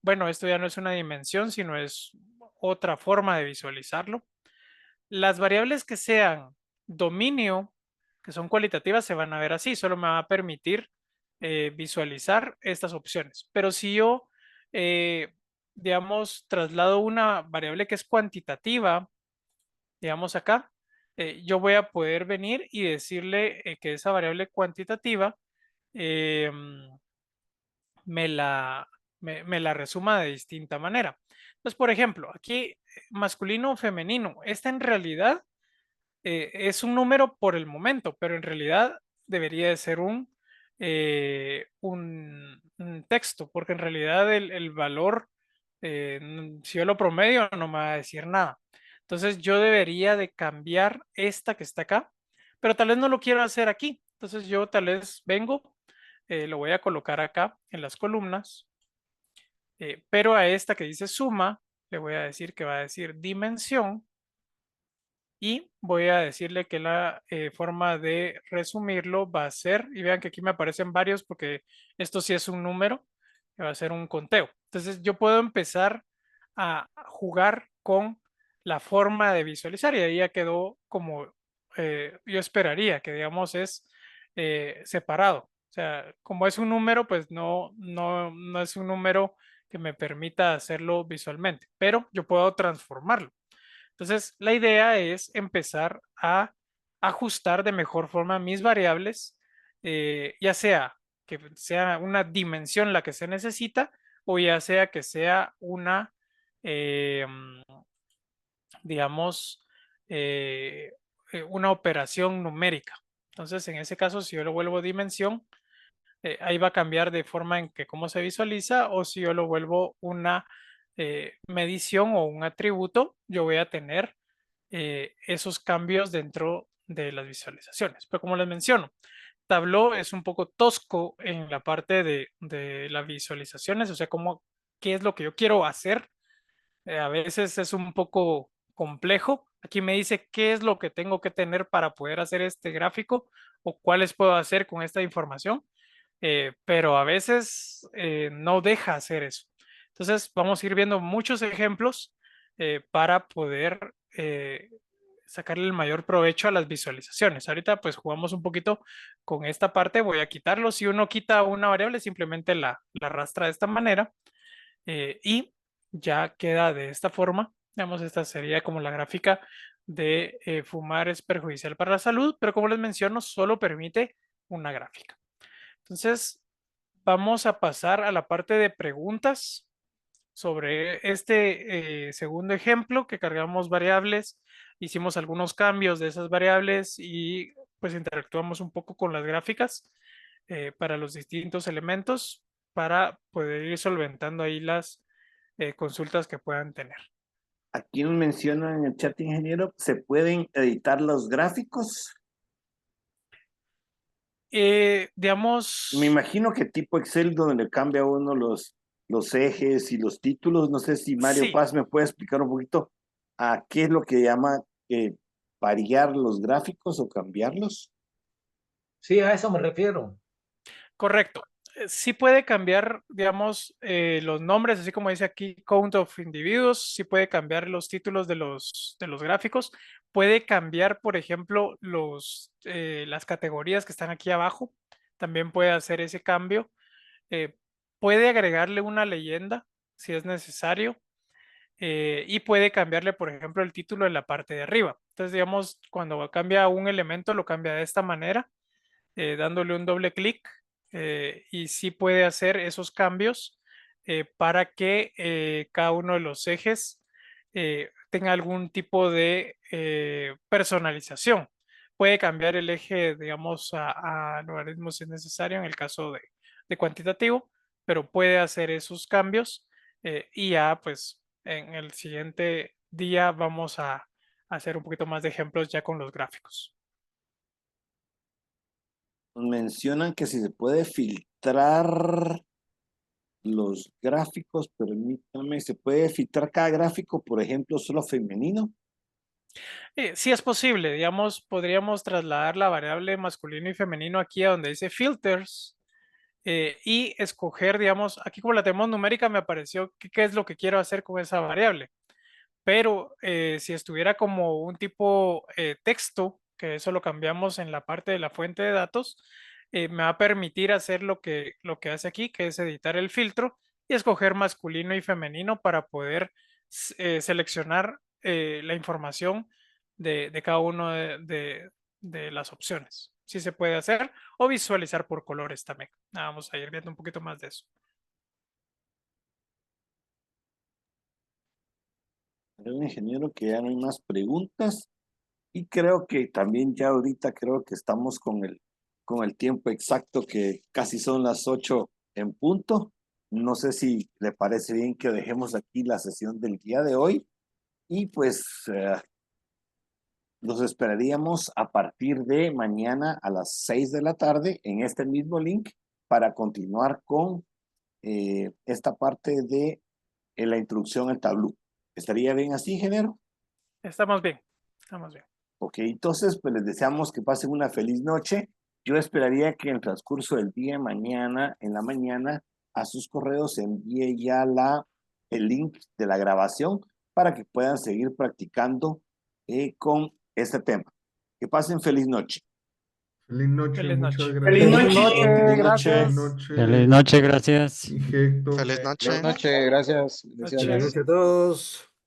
bueno, esto ya no es una dimensión, sino es otra forma de visualizarlo. Las variables que sean dominio, que son cualitativas, se van a ver así. Solo me va a permitir visualizar estas opciones. Pero si yo, digamos, traslado una variable que es cuantitativa, digamos acá, yo voy a poder venir y decirle que esa variable cuantitativa me la resuma de distinta manera. Entonces, por ejemplo, aquí masculino o femenino, esta en realidad es un número por el momento, pero en realidad debería de ser un texto, porque en realidad el valor, si yo lo promedio, no me va a decir nada. Entonces yo debería de cambiar esta que está acá, pero tal vez no lo quiero hacer aquí. Entonces yo tal vez vengo, lo voy a colocar acá en las columnas, pero a esta que dice suma, le voy a decir que va a decir dimensión y voy a decirle que la forma de resumirlo va a ser, y vean que aquí me aparecen varios porque esto sí es un número, que va a ser un conteo. Entonces yo puedo empezar a jugar con la forma de visualizar y ahí ya quedó como yo esperaría, que digamos es separado. O sea, como es un número, pues no es un número que me permita hacerlo visualmente, pero yo puedo transformarlo. Entonces, la idea es empezar a ajustar de mejor forma mis variables, ya sea que sea una dimensión la que se necesita o ya sea que sea una, digamos, una operación numérica. Entonces, en ese caso, si yo lo vuelvo dimensión, ahí va a cambiar de forma en que cómo se visualiza, o si yo lo vuelvo una medición o un atributo, yo voy a tener esos cambios dentro de las visualizaciones. Pero como les menciono, Tableau es un poco tosco en la parte de las visualizaciones, o sea, qué es lo que yo quiero hacer. A veces es un poco complejo. Aquí me dice qué es lo que tengo que tener para poder hacer este gráfico o cuáles puedo hacer con esta información, pero a veces no deja hacer eso. Entonces vamos a ir viendo muchos ejemplos para poder sacarle el mayor provecho a las visualizaciones. Ahorita pues jugamos un poquito con esta parte, voy a quitarlo. Si uno quita una variable, simplemente la arrastra de esta manera y ya queda de esta forma. Digamos, esta sería como la gráfica de fumar es perjudicial para la salud, pero como les menciono, solo permite una gráfica. Entonces, vamos a pasar a la parte de preguntas sobre este segundo ejemplo que cargamos variables, hicimos algunos cambios de esas variables y pues interactuamos un poco con las gráficas para los distintos elementos para poder ir solventando ahí las consultas que puedan tener. Aquí nos menciona en el chat, ingeniero, ¿se pueden editar los gráficos? Digamos, Me imagino que tipo Excel donde le cambia uno los ejes y los títulos. No sé si Mario sí, Paz me puede explicar un poquito a qué es lo que llama variar los gráficos o cambiarlos. Sí, a eso me refiero. correcto. Sí puede cambiar, digamos, los nombres, así como dice aquí, count of individuos, sí puede cambiar los títulos de los gráficos, puede cambiar, por ejemplo, las categorías que están aquí abajo, también puede hacer ese cambio, eh, puede agregarle una leyenda si es necesario, y puede cambiarle, por ejemplo, el título en la parte de arriba. Entonces, digamos, cuando cambia un elemento, lo cambia de esta manera dándole un doble clic y sí puede hacer esos cambios para que cada uno de los ejes tenga algún tipo de personalización. Puede cambiar el eje, digamos, a logaritmo si es necesario en el caso de cuantitativo, pero puede hacer esos cambios y ya pues en el siguiente día vamos a hacer un poquito más de ejemplos ya con los gráficos. Mencionan que si se puede filtrar los gráficos, permítame, ¿se puede filtrar cada gráfico, por ejemplo, solo femenino? Sí es posible, digamos, podríamos trasladar la variable masculino y femenino aquí a donde dice filters y escoger, digamos, aquí como la tenemos numérica me apareció qué es lo que quiero hacer con esa variable, pero si estuviera como un tipo texto, que eso lo cambiamos en la parte de la fuente de datos, me va a permitir hacer lo que hace aquí, que es editar el filtro y escoger masculino y femenino para poder seleccionar la información de cada uno de las opciones. Sí se puede hacer o visualizar por colores también. Vamos a ir viendo un poquito más de eso. Creo, ingeniero, que ya no hay más preguntas y creo que también ya ahorita creo que estamos con el tiempo exacto que casi son las 8 en punto. No sé si le parece bien que dejemos aquí la sesión del día de hoy y pues los esperaríamos a partir de mañana a las 6 de la tarde en este mismo link para continuar con esta parte de la introducción al Tableau. ¿Estaría bien así, ingeniero? Estamos bien, estamos bien. Ok, entonces pues les deseamos que pasen una feliz noche. Yo esperaría que en el transcurso del día de mañana, en la mañana, a sus correos se envíe ya el link de la grabación para que puedan seguir practicando con este tema. Que pasen feliz noche. Feliz noche, Feliz muchas noche. gracias. Feliz Feliz noche, noche, Feliz gracias. noche. Feliz noche, gracias. Injecto. Feliz noche. Buenas noches, gracias. Noche. Felicidades. Buenas noches a todos.